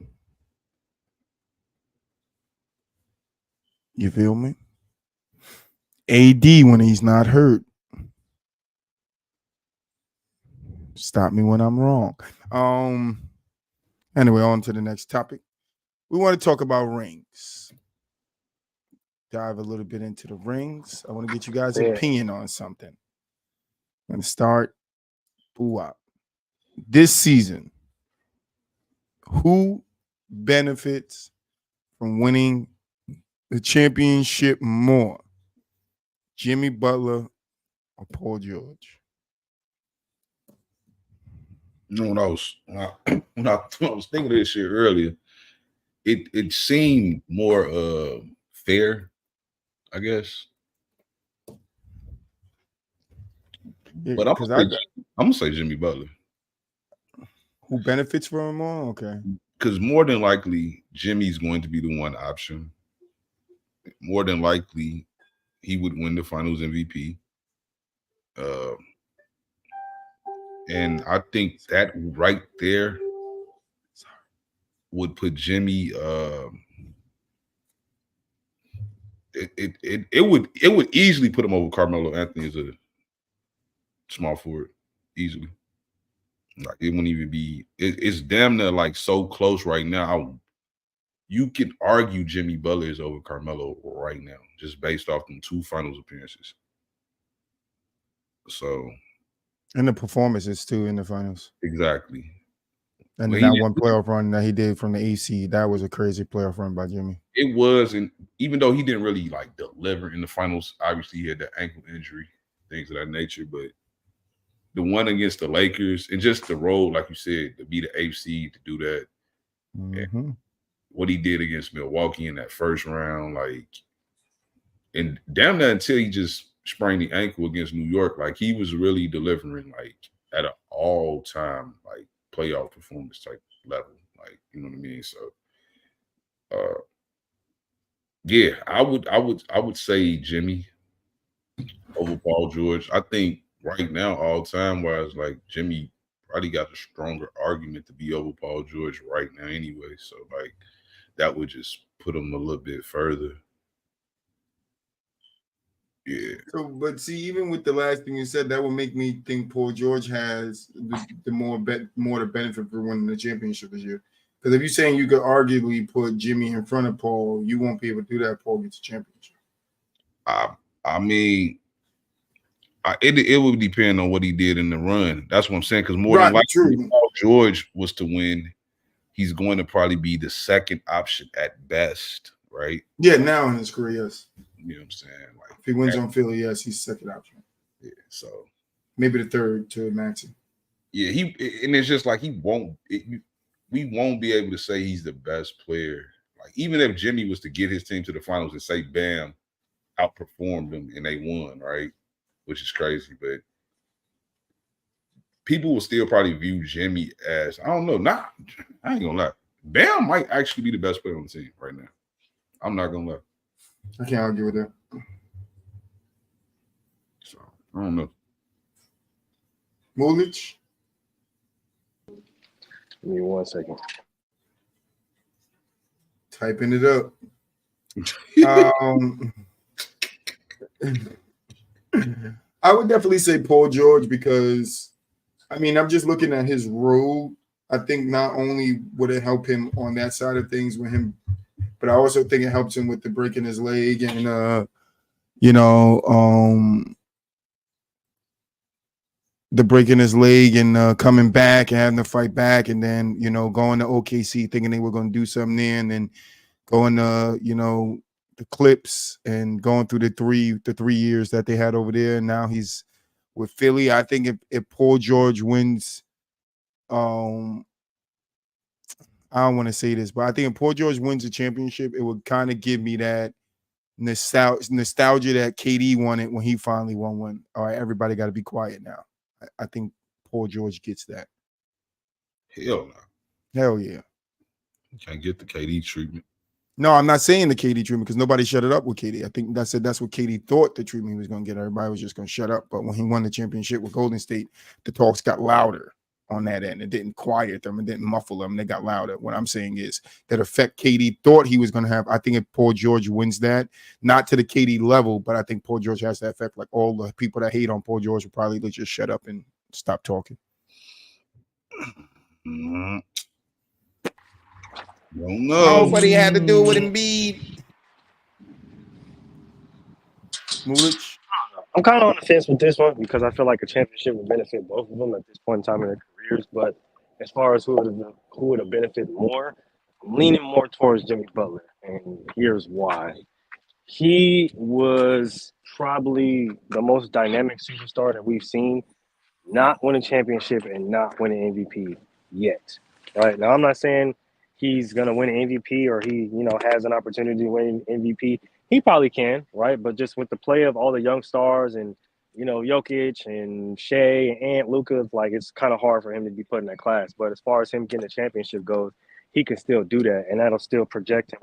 You feel me? AD when he's not hurt. Stop me when I'm wrong. Anyway, on to the next topic. We want to talk about rings. Dive a little bit into the rings. I want to get you guys' opinion on something. I'm going to start. This season, who benefits from winning the championship more? Jimmy Butler or Paul George? You know, when I was thinking of this shit earlier, it seemed more fair, I guess. Yeah, but I'm gonna say Jimmy Butler. Who benefits from him more? Okay. Because more than likely, Jimmy's going to be the one option. More than likely, he would win the Finals MVP. And I think that right there would put Jimmy. It would easily put him over Carmelo Anthony as a small forward, easily. Like it wouldn't even be. It's damn near like so close right now. You could argue Jimmy Butler is over Carmelo right now, just based off them 2 finals appearances. So, and the performances too in the finals. Exactly. And then that one playoff run that he did from the AC, that was a crazy playoff run by Jimmy. It was, and even though he didn't really like deliver in the finals, obviously he had the ankle injury, things of that nature. But the one against the Lakers and just the role, like you said, to be the 8th seed, to do that. Mm-hmm. What he did against Milwaukee in that first round, like, and damn that until he just sprained the ankle against New York, like he was really delivering like at an all-time like playoff performance type level, like, you know what I mean? So yeah, I would say Jimmy over Paul George. I think right now, all time wise, like Jimmy probably got a stronger argument to be over Paul George right now anyway. So like that would just put him a little bit further. Yeah. So, but see, even with the last thing you said, that would make me think Paul George has the more to benefit for winning the championship this year. Because if you're saying you could arguably put Jimmy in front of Paul, you won't be able to do that. Paul gets a championship. I mean, it would depend on what he did in the run. That's what I'm saying. Because more than likely, if Paul George was to win, he's going to probably be the second option at best, right? Yeah, now in his career, yes. You know what I'm saying? Like if he wins on Philly, yes, he's second option. Yeah, so maybe the third to Maxey. Yeah, and it's just like we won't be able to say he's the best player. Like even if Jimmy was to get his team to the finals and say Bam outperformed them and they won, right? Which is crazy, but people will still probably view Jimmy as, I don't know, I ain't gonna lie. Bam might actually be the best player on the team right now. I'm not gonna lie. I can't argue with that. So I don't know. Mulich? Give me 1 second. Typing it up. I would definitely say Paul George because, I mean, I'm just looking at his role. I think not only would it help him on that side of things with him, but I also think it helps him with the breaking his leg and, the breaking his leg and coming back and having to fight back and then, going to OKC thinking they were going to do something there and then going to, the Clips and going through the three years that they had over there. And now he's with Philly. I think if Paul George wins, I don't want to say this, but I think if Paul George wins the championship, it would kind of give me that nostalgia that KD wanted when he finally won one. All right, everybody got to be quiet now. I think Paul George gets that. Hell no. Hell yeah. You can't get the KD treatment. No, I'm not saying the KD treatment because nobody shut it up with KD. I think that's what KD thought the treatment he was going to get. Everybody was just going to shut up. But when he won the championship with Golden State, the talks got louder on that end. It didn't quiet them. It didn't muffle them. They got louder. What I'm saying is that effect KD thought he was going to have. I think if Paul George wins that, not to the KD level, but I think Paul George has that effect. Like all the people that hate on Paul George will probably just shut up and stop talking. Mm-hmm. Don't know. Nobody had to do with Embiid. Mulich? I'm kind of on the fence with this one because I feel like a championship would benefit both of them at this point in time in their careers. But as far as who would have benefited more, I'm leaning more towards Jimmy Butler, and here's why. He was probably the most dynamic superstar that we've seen, not win a championship and not win an MVP yet. Right now, I'm not saying he's going to win an MVP or he, has an opportunity to win an MVP. He probably can, right? But just with the play of all the young stars and, Jokic and Shea and Ant, Luka, like it's kind of hard for him to be put in that class. But as far as him getting a championship goes, he can still do that, and that'll still project him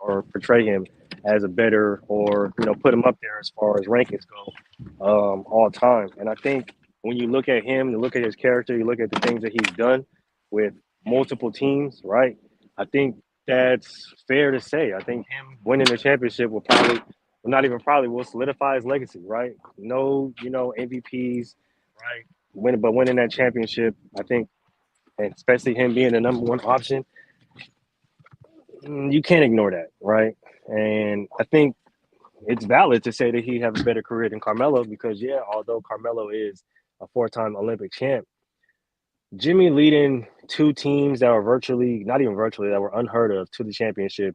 or portray him as a better, or put him up there as far as rankings go, all time. And I think when you look at him, you look at his character, you look at the things that he's done with multiple teams, right? I think that's fair to say. I think him winning the championship will probably, well, not even probably, will solidify his legacy, right? No, MVPs, right? Winning that championship, I think, and especially him being the number one option, you can't ignore that, right? And I think it's valid to say that he have a better career than Carmelo because, yeah, although Carmelo is a four-time Olympic champ, Jimmy leading two teams that were that were unheard of to the championship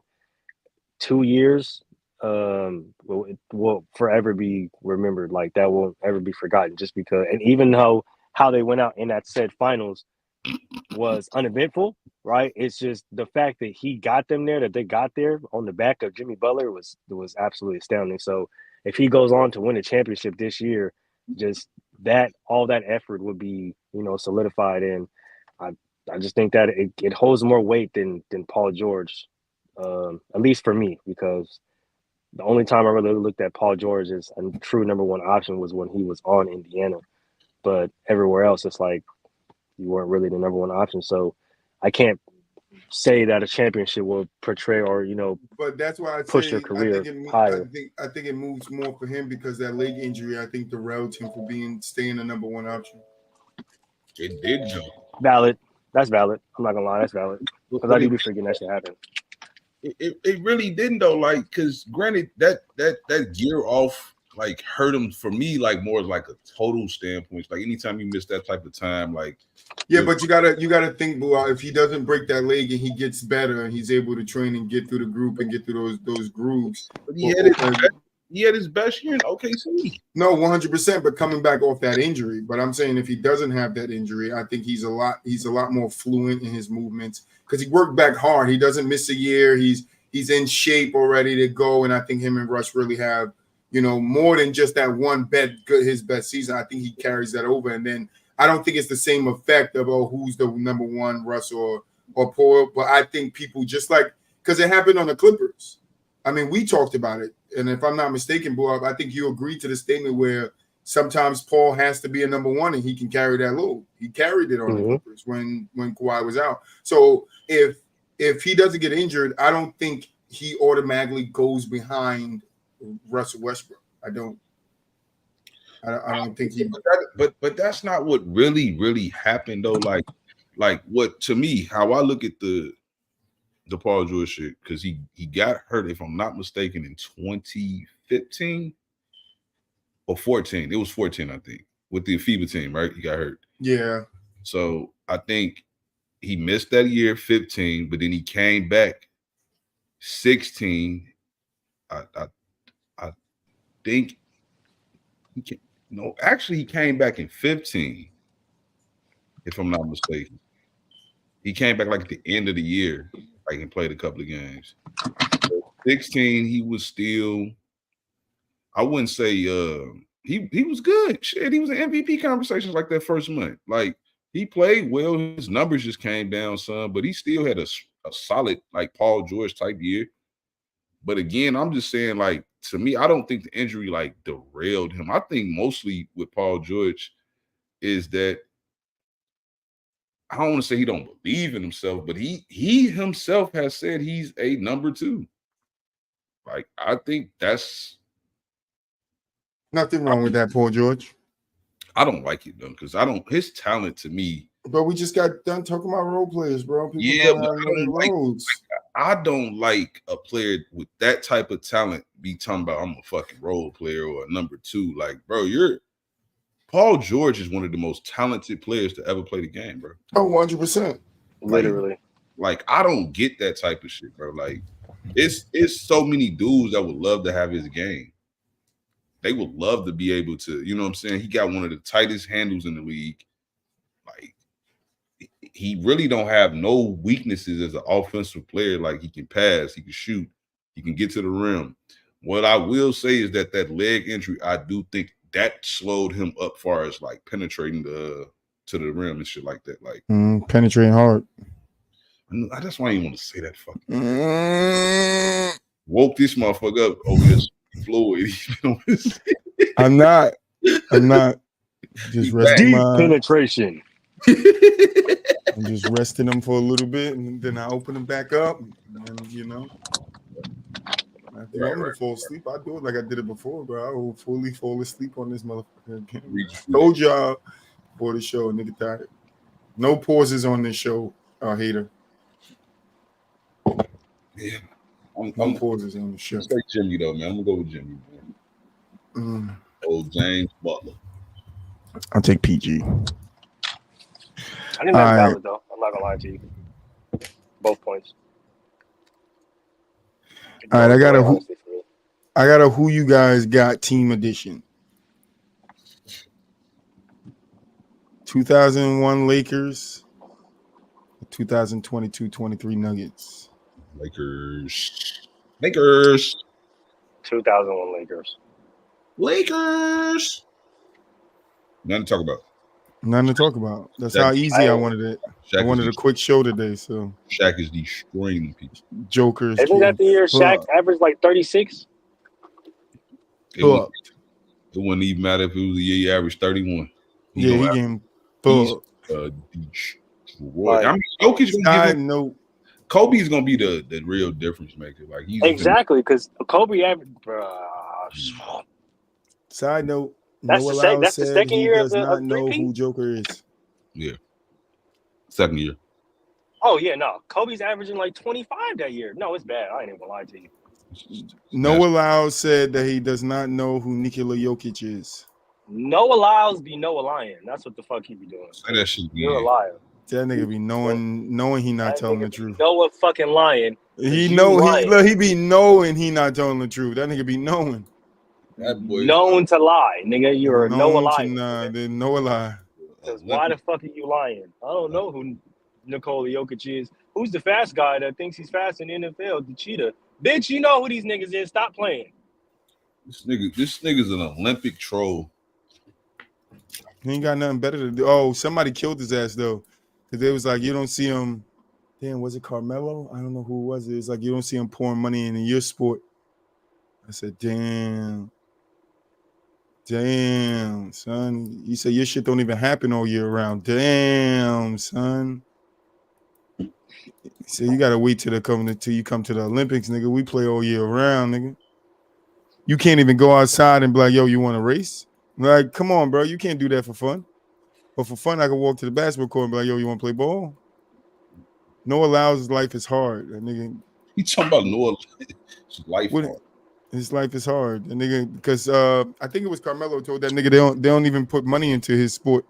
2 years will forever be remembered. Like that won't ever be forgotten just because, and even though how they went out in that said finals was uneventful, right? It's just the fact that he got them there, that they got there on the back of Jimmy Butler was absolutely astounding. So if he goes on to win a championship this year, just that all that effort would be, solidified. And I just think that it holds more weight than Paul George, at least for me, because the only time I really looked at Paul George as a true number one option was when he was on Indiana. But everywhere else, it's like you weren't really the number one option. So I can't say that a championship will portray or, but that's why I push your career higher. I think it moves more for him because that leg injury, I think, derailed him for staying the number one option. It did jump. Valid. That's valid. I'm not gonna lie, that's valid. Because I do be forgetting that shit happened. It really didn't though, like, because granted that year off like hurt him for me, like more like a total standpoint. Like anytime you miss that type of time, like yeah, but you gotta think, Boo, if he doesn't break that leg and he gets better and he's able to train and get through the group and get through those grooves. But he had his best year in OKC. No, 100%. But coming back off that injury, but I'm saying if he doesn't have that injury, I think he's a lot more fluent in his movements because he worked back hard. He doesn't miss a year. He's in shape already to go, and I think him and Russ really have, more than just that one his best season. I think he carries that over, and then I don't think it's the same effect of who's the number one, Russ or Paul. But I think people just like because it happened on the Clippers. I mean, we talked about it, and if I'm not mistaken, Boab, I think you agreed to the statement where sometimes Paul has to be a number one and he can carry that load. He carried it on the Clippers when Kawhi was out. So if he doesn't get injured, I don't think he automatically goes behind Russell Westbrook. I don't think he. But that's not what really happened though. Like what to me, how I look at the Paul George shit, because he got hurt, if I'm not mistaken, in 2015 or 14. It was 14, I think, with the FIBA team, right? He got hurt. Yeah. So I think he missed that year, 15, but then he came back 16. I think he came back in 15, if I'm not mistaken. He came back like at the end of the year. Like and played a couple of games. 16, he was still, I wouldn't say he was good. Shit, he was in MVP conversations like that first month. Like he played well. His numbers just came down some, but he still had a solid like Paul George type year. But again, I'm just saying, like, to me, I don't think the injury like derailed him. I think mostly with Paul George is that I don't want to say he don't believe in himself, but he himself has said he's a number two. Like, I think that's nothing wrong with that, Paul George. I don't like it though, because his talent to me. But we just got done talking about role players, bro. People yeah, but I don't like a player with that type of talent be talking about I'm a fucking role player or a number two. Like, bro, Paul George is one of the most talented players to ever play the game, bro. Oh, 100%. Literally. Like, I don't get that type of shit, bro. Like, it's so many dudes that would love to have his game. They would love to be able to, you know what I'm saying? He got one of the tightest handles in the league. Like, he really don't have no weaknesses as an offensive player. Like, he can pass, he can shoot, he can get to the rim. What I will say is that leg injury, I do think that slowed him up far as like penetrating to the rim and shit like that. Like penetrating hard. That's why I didn't want to say that fucking. Woke this motherfucker up over this Floyd. I'm not. Just resting deep penetration. I'm just resting them for a little bit, and then I open them back up, and you know, after I'm gonna fall asleep, I do it like I did it before, bro. I will fully fall asleep on this motherfucker again. Told y'all before the show, nigga tired. No pauses on this show, hater. Yeah, no pauses on the show. Say Jimmy though, man. I'm gonna go with Jimmy, man. Old James Butler. I'll take PG. I think that's valid, though. I'm not gonna lie to you. Both points. All right, I got a who you guys got team edition. 2001 Lakers, 2022-23 Nuggets. Lakers. 2001 Lakers. Nothing to talk about. Nothing to talk about. That's how easy I wanted it. I wanted a quick show today. So Shaq is destroying people. Jokers. Isn't that the year Shaq averaged like 36? It wouldn't even matter if it was the year he averaged 31. He getting fucked. Destroyed. I mean, Jokic's gonna give Kobe's gonna be the real difference maker. Like he's exactly because Kobe averaged. Side note. That's the second year of the does not know who Joker is. Yeah. Second year. Oh, yeah, no. Kobe's averaging like 25 that year. No, it's bad. I ain't even gonna lie to you. Noah Lyles said that he does not know who Nikola Jokic is. Noah Lyles be Noah lying. That's what the fuck he be doing. Say that shit. You're a liar. That nigga be knowing he not telling the truth. Noah fucking lying. He be knowing he not telling the truth. That nigga be knowing. That boy known to lie, nigga. You're a Noah liar. Noah lie. Because why the fuck are you lying? I don't know who Nikola Jokic is. Who's the fast guy that thinks he's fast in the NFL? The cheetah. Bitch, you know who these niggas is. Stop playing. This nigga's an Olympic troll. He ain't got nothing better to do. Oh, somebody killed his ass though. Because they was like, you don't see him. Damn, was it Carmelo? I don't know who it was. It's like you don't see him pouring money in your sport. I said, damn, son. You say your shit don't even happen all year round. Damn, son. So you gotta wait till you come to the Olympics, nigga. We play all year round, nigga. You can't even go outside and be like, yo, you want to race? Like, come on, bro. You can't do that for fun. But for fun, I can walk to the basketball court and be like, yo, you want to play ball? Noah Lyles' life is hard. That nigga. He talking about Noah. His life hard. His life is hard. And nigga, because I think it was Carmelo told that nigga they don't even put money into his sport.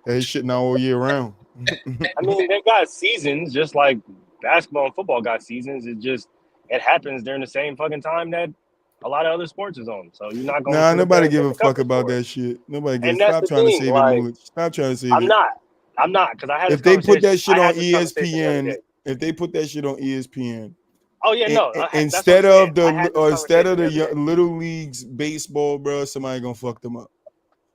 That his shit now all year round. I mean, they got seasons just like basketball and football got seasons. It happens during the same fucking time that a lot of other sports is on. So you're not going. Nah, nobody give a fuck about that shit. Nobody gives. Stop trying to save it. Stop trying to save it. I'm not because I had. If they put that shit on ESPN, oh yeah, no. Instead of the little leagues baseball, bro, somebody gonna fuck them up.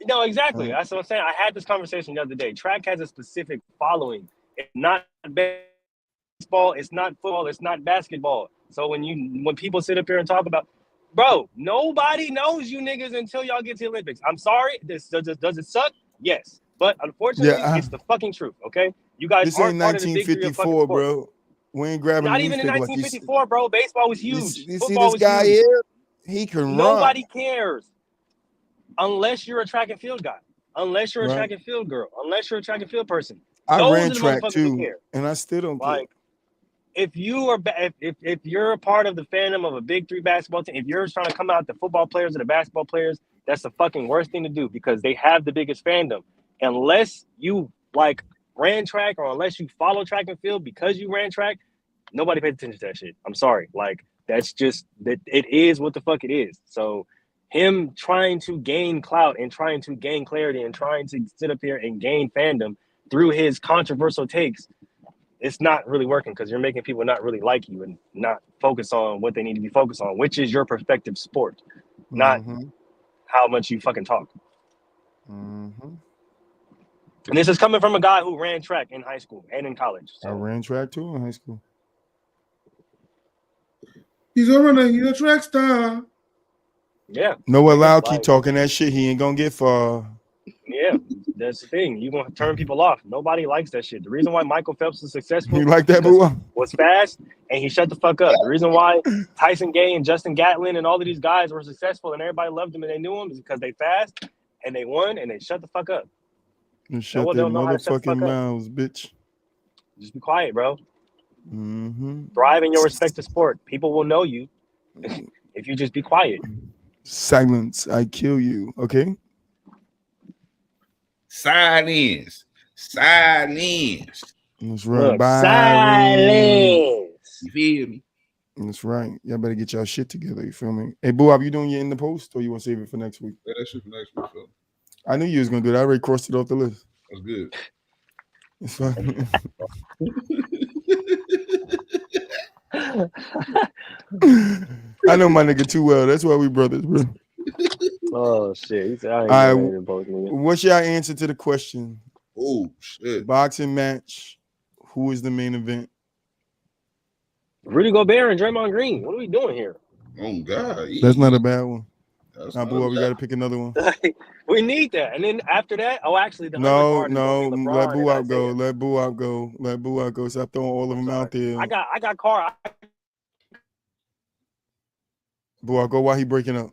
No, exactly. That's what I'm saying. I had this conversation the other day. Track has a specific following. It's not baseball. It's not football. It's not basketball. So when people sit up here and talk about, bro, nobody knows you niggas until y'all get to the Olympics. I'm sorry. Does it suck? Yes, but unfortunately, it's the fucking truth. Okay, you guys. This ain't 1954, bro. We ain't grabbing. Not even in 1954, bro. Baseball was huge. You see this guy here? He can run. Nobody cares. Unless you're a track and field guy, unless you're a track and field girl, unless you're a track and field person. I ran track too, and I still don't care. If you are, if you're a part of the fandom of a big three basketball team, if you're trying to come out the football players or the basketball players, that's the fucking worst thing to do because they have the biggest fandom. Unless you ran track or unless you follow track and field because you ran track, nobody pays attention to that shit. I'm sorry, that's just that. It is what the fuck it is. So. Him trying to gain clout and trying to gain clarity and trying to sit up here and gain fandom through his controversial takes, it's not really working because you're making people not really like you and not focus on what they need to be focused on, which is your perspective sport, not how much you fucking talk. And this is coming from a guy who ran track in high school and in college. I So. ran track too in high school. He's a runner. He's a track star. Yeah. Noah Lau keep Like- talking that shit. He ain't gonna get far. Yeah, that's the thing. You're gonna turn people off. Nobody likes that shit. The reason why Michael Phelps is successful You like that, boo? was fast and he shut the fuck up. The reason why Tyson Gay and Justin Gatlin and all of these guys were successful and everybody loved them and they knew them is because they fast and they won and they shut the fuck up. And shut well, their they'll know how to shut the motherfucking fuck up. mouths, bitch. Just be quiet, bro. Mm-hmm. Thrive in your respective sport. People will know you if you just be quiet. Silence, I kill you. Okay. Silence. That's right. Look, Bye. silence. You feel me? That's right. Y'all better get y'all shit together. You feel me? Hey, Boo, are you doing your in the post or you want to save it for next week? Yeah, that shit for next week, fella. I knew you was gonna do that. I already crossed it off the list. That's good. It's fine. I know my nigga too well. That's why we brothers, bro. Oh shit! He said, I ain't All going right. in both niggas. What's your answer to the question? Oh shit. Boxing match. Who is the main event? Rudy Gobert and Draymond Green. What are we doing here? Oh God. That's not a bad one. That's Nah, not Boo, a we bad- got to pick another one. We need that. And then after that, actually, the No, other card is gonna be LeBron let Boo and out go. Isaiah. Let Boo out go. Let Boo out go. Stop throwing all of them out there. I got car. Boo out go while he breaking up.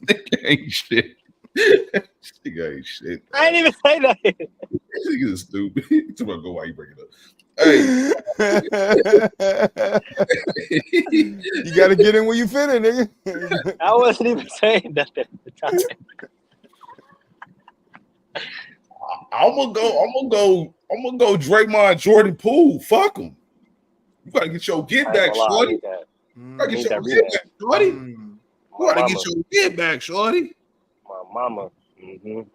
Nigga ain't shit. Nigga ain't shit. I didn't even say that. Nigga is stupid. Talking about go while you break it up. Hey. You got to get in where you fit in, nigga. I wasn't even saying that at the time. I'm gonna go Draymond Jordan Poole. Fuck him. You gotta get your get I ain't back, gonna lie, I shorty. need that. You gotta Need get your that get rematch. back, shorty. Mm. You My gotta mama. get your get back, shorty. My mama. Mm-hmm. You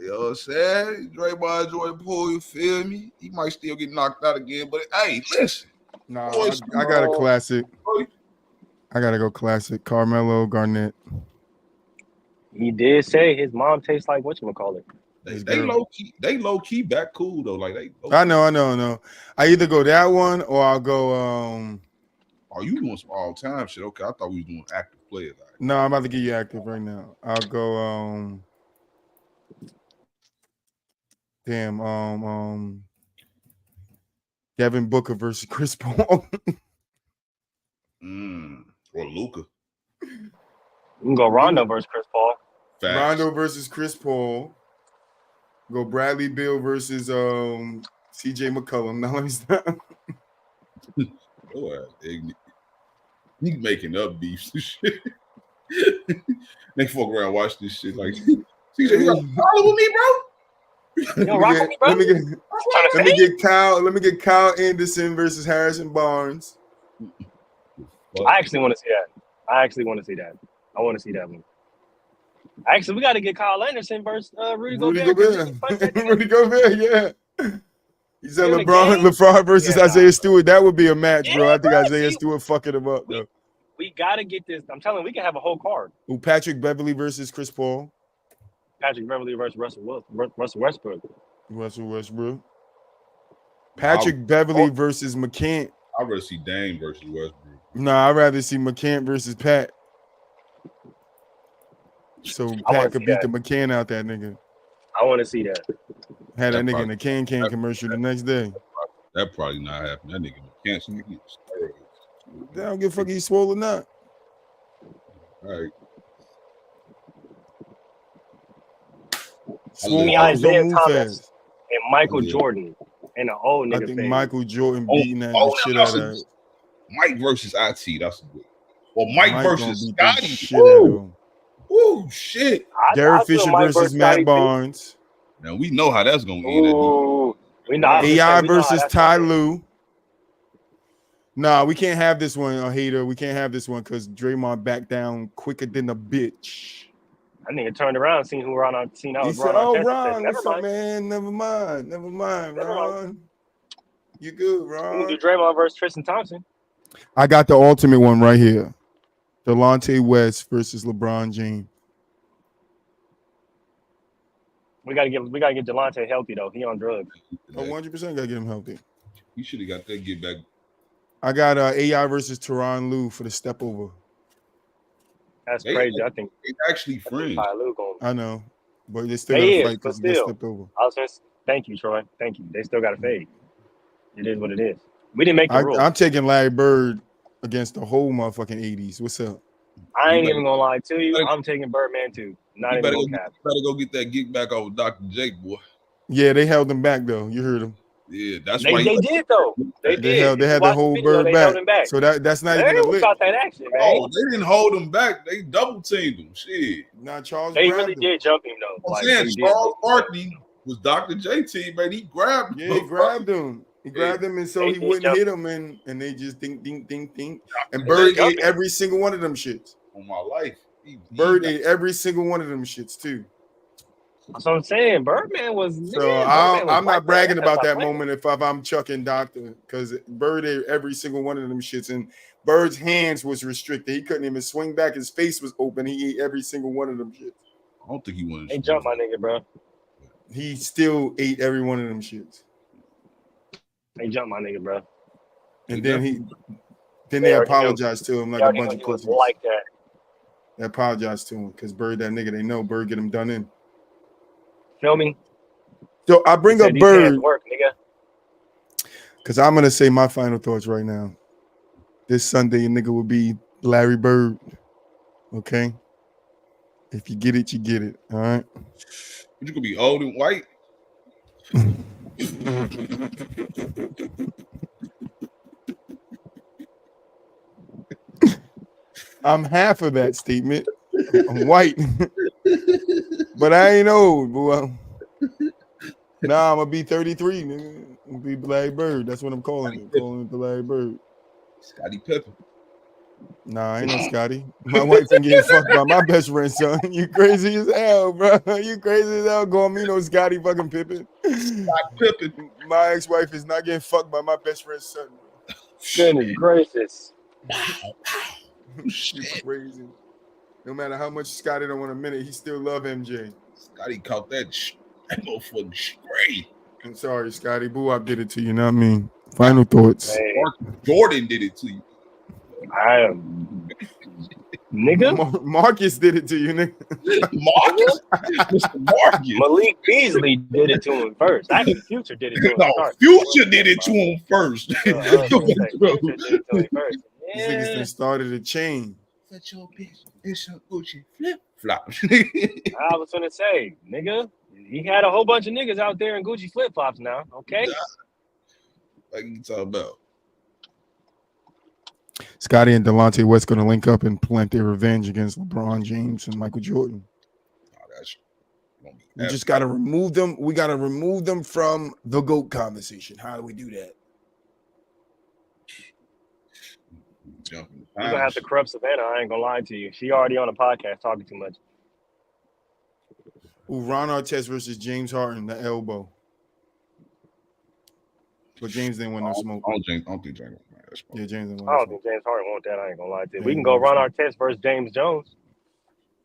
know what I'm saying? Draymond Jordan Poole, you feel me? He might still get knocked out again, but hey, listen. Nah, Boys, I got a classic. shorty. I gotta go classic. Carmelo Garnett. He did say his mom tastes like whatchamacallit. It's They good. low key back cool though. Like they. I know. I either go that one or I'll go. Oh, you doing some all time shit? Okay, I thought we was doing active players. Like, No, I'm about to get you active right now. I'll go. Devin Booker versus Chris Paul. or Luca. You can go Rondo versus Chris Paul. Facts. Rondo versus Chris Paul. Go Bradley Beal versus CJ McCollum. Now let me stop. Your ass ignorant. He making up beefs and shit. They fuck around and watch this shit like CJ, you got a problem with me, bro? Yo, rock with me, bro. Let me get Kyle Anderson versus Harrison Barnes. I actually want to see that. I want to see that one. Actually, we got to get Kyle Anderson versus Rudy Gobert. Rudy Gobert, yeah. He said In the LeBron versus Yeah, Isaiah Stewart. That would be a match, bro. Yeah, I think bro, Isaiah see, Stewart fucking him up, though. We got to get this. I'm telling you, we can have a whole card. Ooh, Patrick Beverly versus Chris Paul. Patrick Beverly versus Russell Westbrook. Russell Westbrook. Patrick Beverly versus McCann. I'd rather see Dame versus Westbrook. Nah, I'd rather see McCann versus Pat. So Pat could beat the McCann out that nigga. I want to see that. Had that nigga in the can commercial the next day. That probably not happening. That nigga cancer. They don't give a fuck he's swole or not. All right. Swole Me, arms don't Isaiah move Thomas. fast. And Michael Yeah. Jordan and an old nigga I think face. Michael Jordan Oh, beating that oh, the shit that's out a- of Mike versus IT. That's a good. Or Mike gonna versus beat the Scotty. shit out of him. Ooh, shit. Derek I feel Fisher Mike versus Scottie Matt too. Barnes. Now we know how that's gonna end. Ooh, we know. AI versus Ty Lue. Nah, we can't have this one, a hater. We can't have this one because Draymond backed down quicker than a bitch. I nigga turned around and seen who seen how He it said, Ron "Oh, Artest said, Ron, never what's up, mind. man? Never mind, Never Ron. You good, We can Ron?" do Draymond versus Tristan Thompson. I got the ultimate one right here. Delonte West versus LeBron James. We gotta get Delonte healthy though. He on drugs. Oh, 100% gotta get him healthy. You should have got that get back. I got AI versus Teron Lue for the step over. That's crazy. I think They actually friends. I know, but they still They gotta is, fight but because they still. stepped over. I was just thank you, Troy. Thank you. They still got to fade. It is what it is. We didn't make the rules. I'm taking Larry Bird against the whole motherfucking 80s. What's up? I ain't even gonna lie to you. I'm taking Birdman too. Not even gonna cap. Better go get that get back off Dr. Jake, boy. Yeah, they held him back though. You heard him. Yeah, that's They why did though. They did. They had the whole Bird back. So that's not even a lick. About that action, man. Oh, they didn't hold him back. They double teamed him. Shit. Not Charles. They really did jump him though. I'm saying Charles Barkley was Dr. J team, man. He grabbed him. Yeah, he grabbed him. He grabbed him, and so he wouldn't hit him, and they just ding. And Bird ate every single one of them shits. On my life. Bird ate every single one of them shits too. That's what I'm saying. Birdman was. So I'm not bragging about that moment if I'm chucking Doctor, because Bird ate every single one of them shits, and Bird's hands was restricted. He couldn't even swing back. His face was open. He ate every single one of them shits. I don't think he wanted to jump my nigga, bro. He still ate every one of them shits. They jumped my nigga, bro. And then they apologized to him like a bunch of pussies. Like that. They apologized to him because Bird, that nigga, they know Bird get him done in. Feel me? So I bring up Bird nigga. Because I'm gonna say my final thoughts right now. This Sunday, a nigga will be Larry Bird. Okay. If you get it, you get it. All right. You gonna be old and white? I'm half of that statement. I'm white, but I ain't old, boy. Nah, I'm gonna be 33, nigga. I'm gonna be Larry Bird. That's what I'm calling it. Calling it the Larry Bird. Scottie Pippen. Nah, I ain't no Scotty. My wife ain't getting fucked by my best friend's son. You crazy as hell, bro. You crazy as hell. Going me no Scotty fucking Pippen. Scottie Pippen. My ex-wife is not getting fucked by my best friend's son. Goodness gracious. She's crazy. No matter how much Scotty don't want to admit it, he still love MJ. Scotty caught that motherfucking straight. I'm sorry, Scotty. Boo-Wop did it to you, not me. Final thoughts. Hey. Jordan did it to you. I am. Nigga? Marcus did it to you, nigga. Marcus? Mr. Marcus. Malik Beasley did it to him first. Actually, Future did it to him No, first. Future did it to him first. Future did it to him first. These niggas done started a chain. Such your bitch. It's a Gucci flip flop. I was gonna say, nigga, he had a whole bunch of niggas out there in Gucci flip flops now. Okay. Like you talking about. Scotty and Delonte West going to link up and plant their revenge against LeBron James and Michael Jordan. We just got to remove them. We got to remove them from the GOAT conversation. How do we do that? You're going to have to corrupt Savannah. I ain't going to lie to you. She already on a podcast talking too much. Ooh, Ron Artest versus James Harden, the elbow. But James didn't want no smoke. I don't think James want that smoke. Yeah, James didn't want I don't think James Harden want that. I ain't going to lie to you. We can go Ron Artest versus James Jones.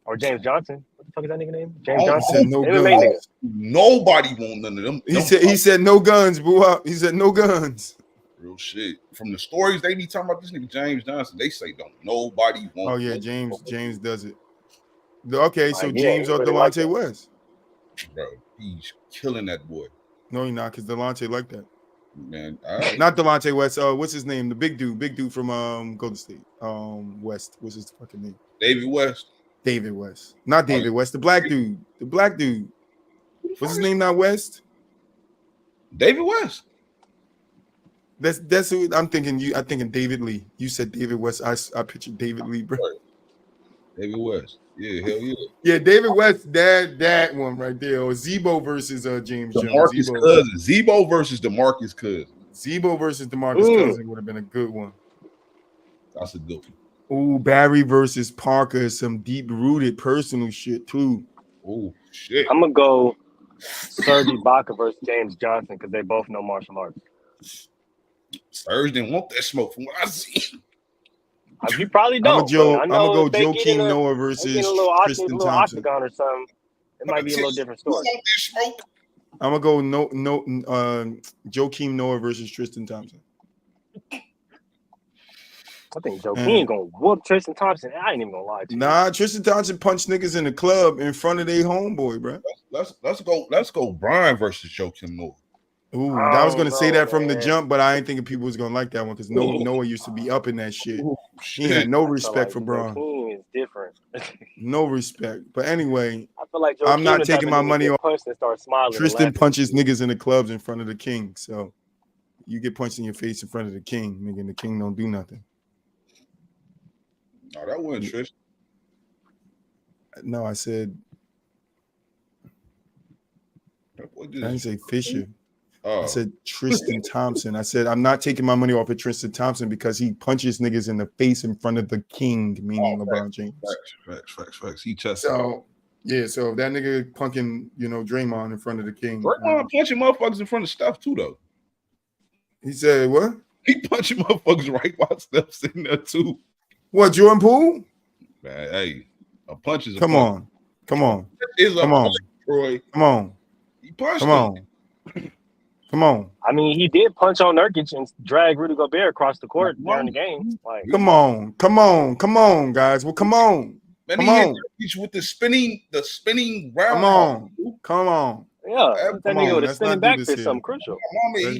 Or James Johnson. What the fuck is that nigga name? James Johnson. Said no guns. Nobody want none of them. He said no guns, boo. He said no guns. Real shit. From the stories they be talking about this nigga James Johnson, they say don't nobody want. Oh yeah, James does it. Okay, so James or really Delonte like West. Bro, he's killing that boy. No, he not, because Delonte like that. Man, not Delonte West. What's his name? The big dude from Golden State. West. What's his fucking name? David West. David West. Not David West. The black dude. The black dude. What's his name? Not West. David West. That's who I'm thinking. I'm thinking David Lee. You said David West. I pictured David Lee, bro. David West. Yeah, hell yeah. Yeah, David West. That one right there. Or Zebo versus James Jones. DeMarcus Cousins. Zebo versus DeMarcus Cousins. Zebo versus DeMarcus Cousins would have been a good one. That's a good one. Ooh, Barry versus Parker is some deep-rooted personal shit too. Oh shit. I'm gonna go Serge Ibaka versus James Johnson because they both know martial arts. Serge didn't want that smoke from what I see. You probably don't. I'm gonna go Joakim Noah versus Tristan Thompson. Octagon or something. it might be a little different story. I'm gonna go Joakim Noah versus Tristan Thompson. I think Joakim gonna whoop Tristan Thompson. I ain't even gonna lie to you. Nah, Tristan Thompson punched niggas in the club in front of their homeboy, bro. Let's go Brian versus Joakim Noah. Ooh, I was gonna say that from the jump, but I didn't think people was gonna like that one because Noah used to be up in that shit. He had no respect for Braun. Joakim is different. No respect. But anyway, I feel like I'm not taking my money on and start smiling. Tristan punches niggas in the clubs in front of the king. So you get punched in your face in front of the king, nigga, and the king don't do nothing. No, that wasn't Tristan. No, I said I didn't say Fisher. I said Tristan Thompson. I said I'm not taking my money off of Tristan Thompson because he punches niggas in the face in front of the king, meaning LeBron James. Facts. He just so if that nigga punking, Draymond in front of the king. Draymond punching motherfuckers in front of Steph too, though. He said what? He punching motherfuckers right while Steph's in there too. What, Jordan Poole? Man, hey, a punch is a Come punch. Come on. Troy. Come on. He punched Come on. I mean, he did punch on Nurkic and drag Rudy Gobert across the court during the game. Like, come on, guys. Well, come on. Man, come he on. hit with the spinning round. Come on. Yeah, that nigga with a spinning back fist, something crucial.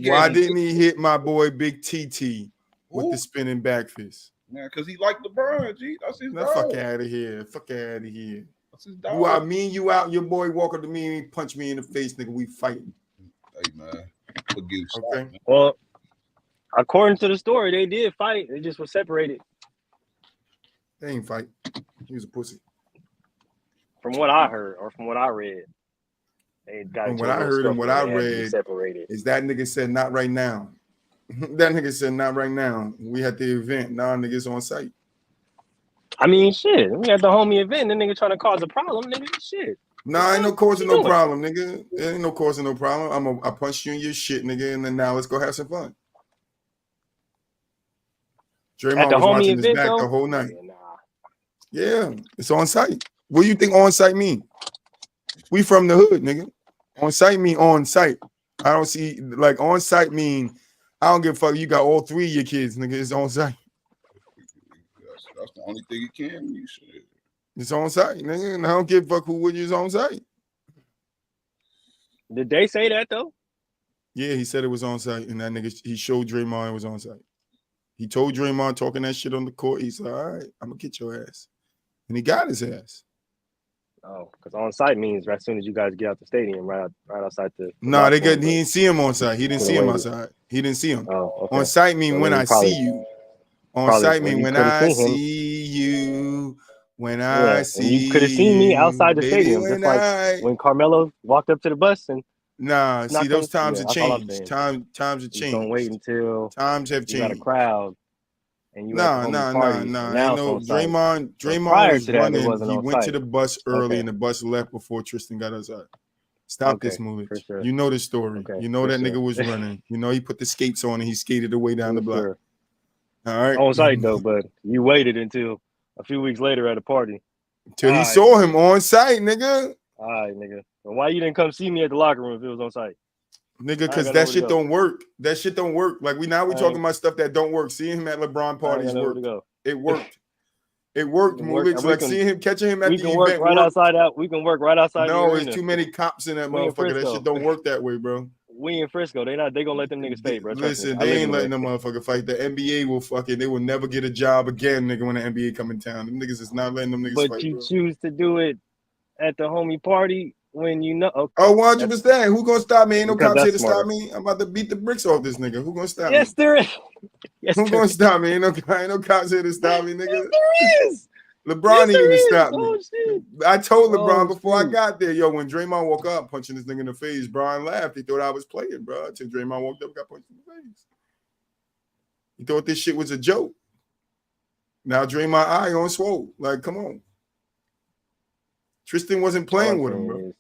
Why didn't he hit my boy Big TT with the spinning back fist? Man, because he liked LeBron, G. That's his dog. Fuck out of here. That's his dog. You out, your boy walk up to me and he punch me in the face, nigga. We fighting. Hey, man. Okay. Well, according to the story, they did fight. They just were separated. They ain't fight. He was a pussy. From what I heard or from what I read, they got. From what I heard and what I read, separated. Is that nigga said not right now. That nigga said not right now. We had the event. Now niggas on site. I mean, shit. We had the homie event. The nigga trying to cause a problem, nigga. Shit. Nah, ain't no causing no problem, nigga. There ain't no causing no problem. I punched you in your shit, nigga, and then now let's go have some fun. Draymond was watching his back the whole night. Yeah, it's on site. What do you think on site mean? We from the hood, nigga. On site mean on site. I don't see like on site mean I don't give a fuck. You got all three of your kids, nigga. It's on site. That's the only thing it can mean. Shit. It's on site, nigga. And I don't give a fuck who with you is on site. Did they say that though? Yeah, he said it was on site, and that nigga he showed Draymond it was on site. He told Draymond talking that shit on the court. He said, "All right, I'm gonna get your ass," and he got his ass. Oh, because on site means as soon as you guys get out the stadium, right outside the. No, he didn't see him on site. He didn't see him outside. He didn't see him. Oh, okay. On site mean when I see you. On site mean when I see you. When I see you could have seen me outside the stadium, just like when Carmelo walked up to the bus and. Nah, see those times have changed. Times have changed. Don't wait until times have changed. You got a crowd. And you nah. Draymond was running. He went to the bus early, and the bus left before Tristan got outside. Stop this movie. Sure. You know the story. You know that nigga was running. You know he put the skates on and he skated away down the block. All right. On site though, but you waited until a few weeks later at a party. Till he saw him on site, nigga. All right, nigga. Well, why you didn't come see me at the locker room if it was on site? Nigga, because that shit don't work. That shit don't work. Like we talking about stuff that don't work. Seeing him at LeBron parties worked. It worked. It worked. Moving like seeing him, catching him at the event. We can work right outside. No, it's too many cops in that motherfucker. That shit don't work that way, bro. We in Frisco. They gonna let them niggas fight, bro. Listen, they ain't letting them motherfucker fight. The NBA will they will never get a job again, nigga, when the NBA come in town. Them niggas is not letting them niggas fight. But you choose to do it at the homie party. When you know, okay, 100%. Who gonna stop me? Ain't no cops here to stop me. I'm about to beat the bricks off this nigga. Who gonna stop me? Yes, there is. Who gonna stop me? Ain't no cops here to stop me, nigga. Yes, there is. LeBron ain't even stop me. Shit. I told LeBron before I got there, yo, when Draymond woke up punching this nigga in the face, Brian laughed. He thought I was playing, bro. Until Draymond walked up, got punched in the face. He thought this shit was a joke. Now Draymond eye on swole. Like, come on. Tristan wasn't playing with him, bro.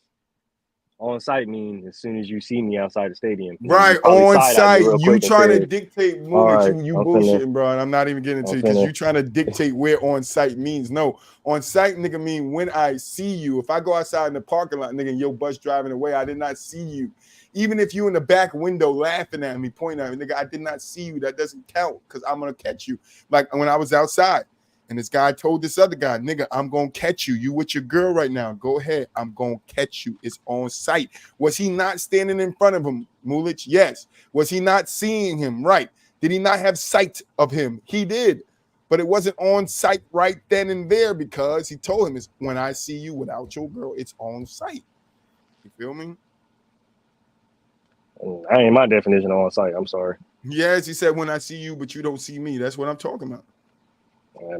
On site mean as soon as you see me outside the stadium. Right, You probably on side-eyed me site. real You quick and trying to said, dictate all movement. right, You I'm bullshitting, bro. And I'm not even getting into it because you trying to dictate where on site means. No, on site, nigga, mean when I see you. If I go outside in the parking lot, nigga, and your bus driving away, I did not see you. Even if you in the back window laughing at me, pointing at me, nigga, I did not see you. That doesn't count because I'm gonna catch you. Like when I was outside. And this guy told this other guy, nigga, I'm going to catch you. You with your girl right now. Go ahead. I'm going to catch you. It's on site. Was he not standing in front of him, Mulich? Yes. Was he not seeing him? Right. Did he not have sight of him? He did. But it wasn't on site right then and there because he told him, it's when I see you without your girl, it's on site. You feel me? That ain't my definition of on site. I'm sorry. Yes, he said, when I see you, but you don't see me. That's what I'm talking about.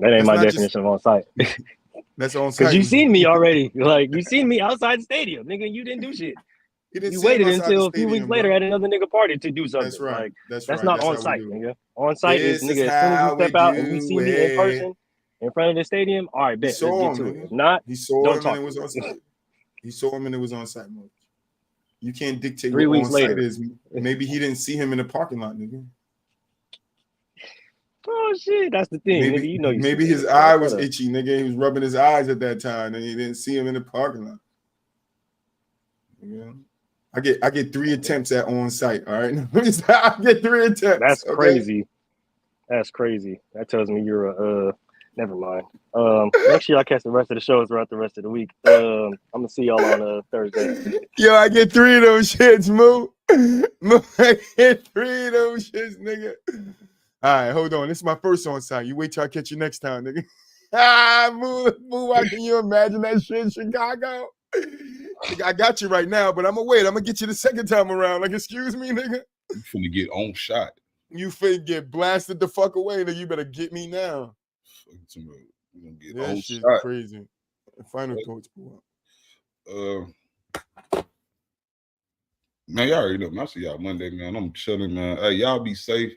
That ain't my definition of on site. That's on site. Because you seen me already. Like, you seen me outside the stadium. Nigga, you didn't do shit. You waited until a few weeks later at another nigga party to do something. That's right. Like, that's not on site, nigga. On site is, nigga, as soon as you step out and you see me in person in front of the stadium, all right, bet, let's get to it. If not, he saw don't him talk. And it was on site. He saw him and it was on site mode. You can't dictate 3 what weeks on later. site is. Maybe he didn't see him in the parking lot, nigga. Oh shit, that's the thing. Maybe, nigga, you know maybe his eye was itchy, nigga. He was rubbing his eyes at that time and he didn't see him in the parking lot. Yeah. I get 3 attempts at on site. All right. I get 3 attempts. That's crazy. That's crazy. That tells me you're a never mind. Next year I catch the rest of the shows throughout the rest of the week. I'm gonna see y'all on Thursday. Yo, I get 3 of those shits, Moo. I get 3 of those shits, nigga. All right, hold on. This is my first on site. You wait till I catch you next time, nigga. Moo, why can you imagine that shit in Chicago? Nigga, I got you right now, but I'm gonna wait. I'm gonna get you the second time around. Like, excuse me, nigga. You finna get on shot. You finna get blasted the fuck away, nigga. You better get me now. You gonna get That on shit's shot. crazy. Final thoughts, boy. Man, y'all already know. I see y'all Monday, man. I'm chilling, man. Hey, y'all be safe.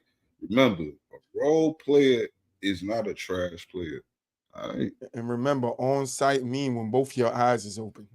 Remember, a role player is not a trash player. All right. And remember, on site mean when both your eyes is open.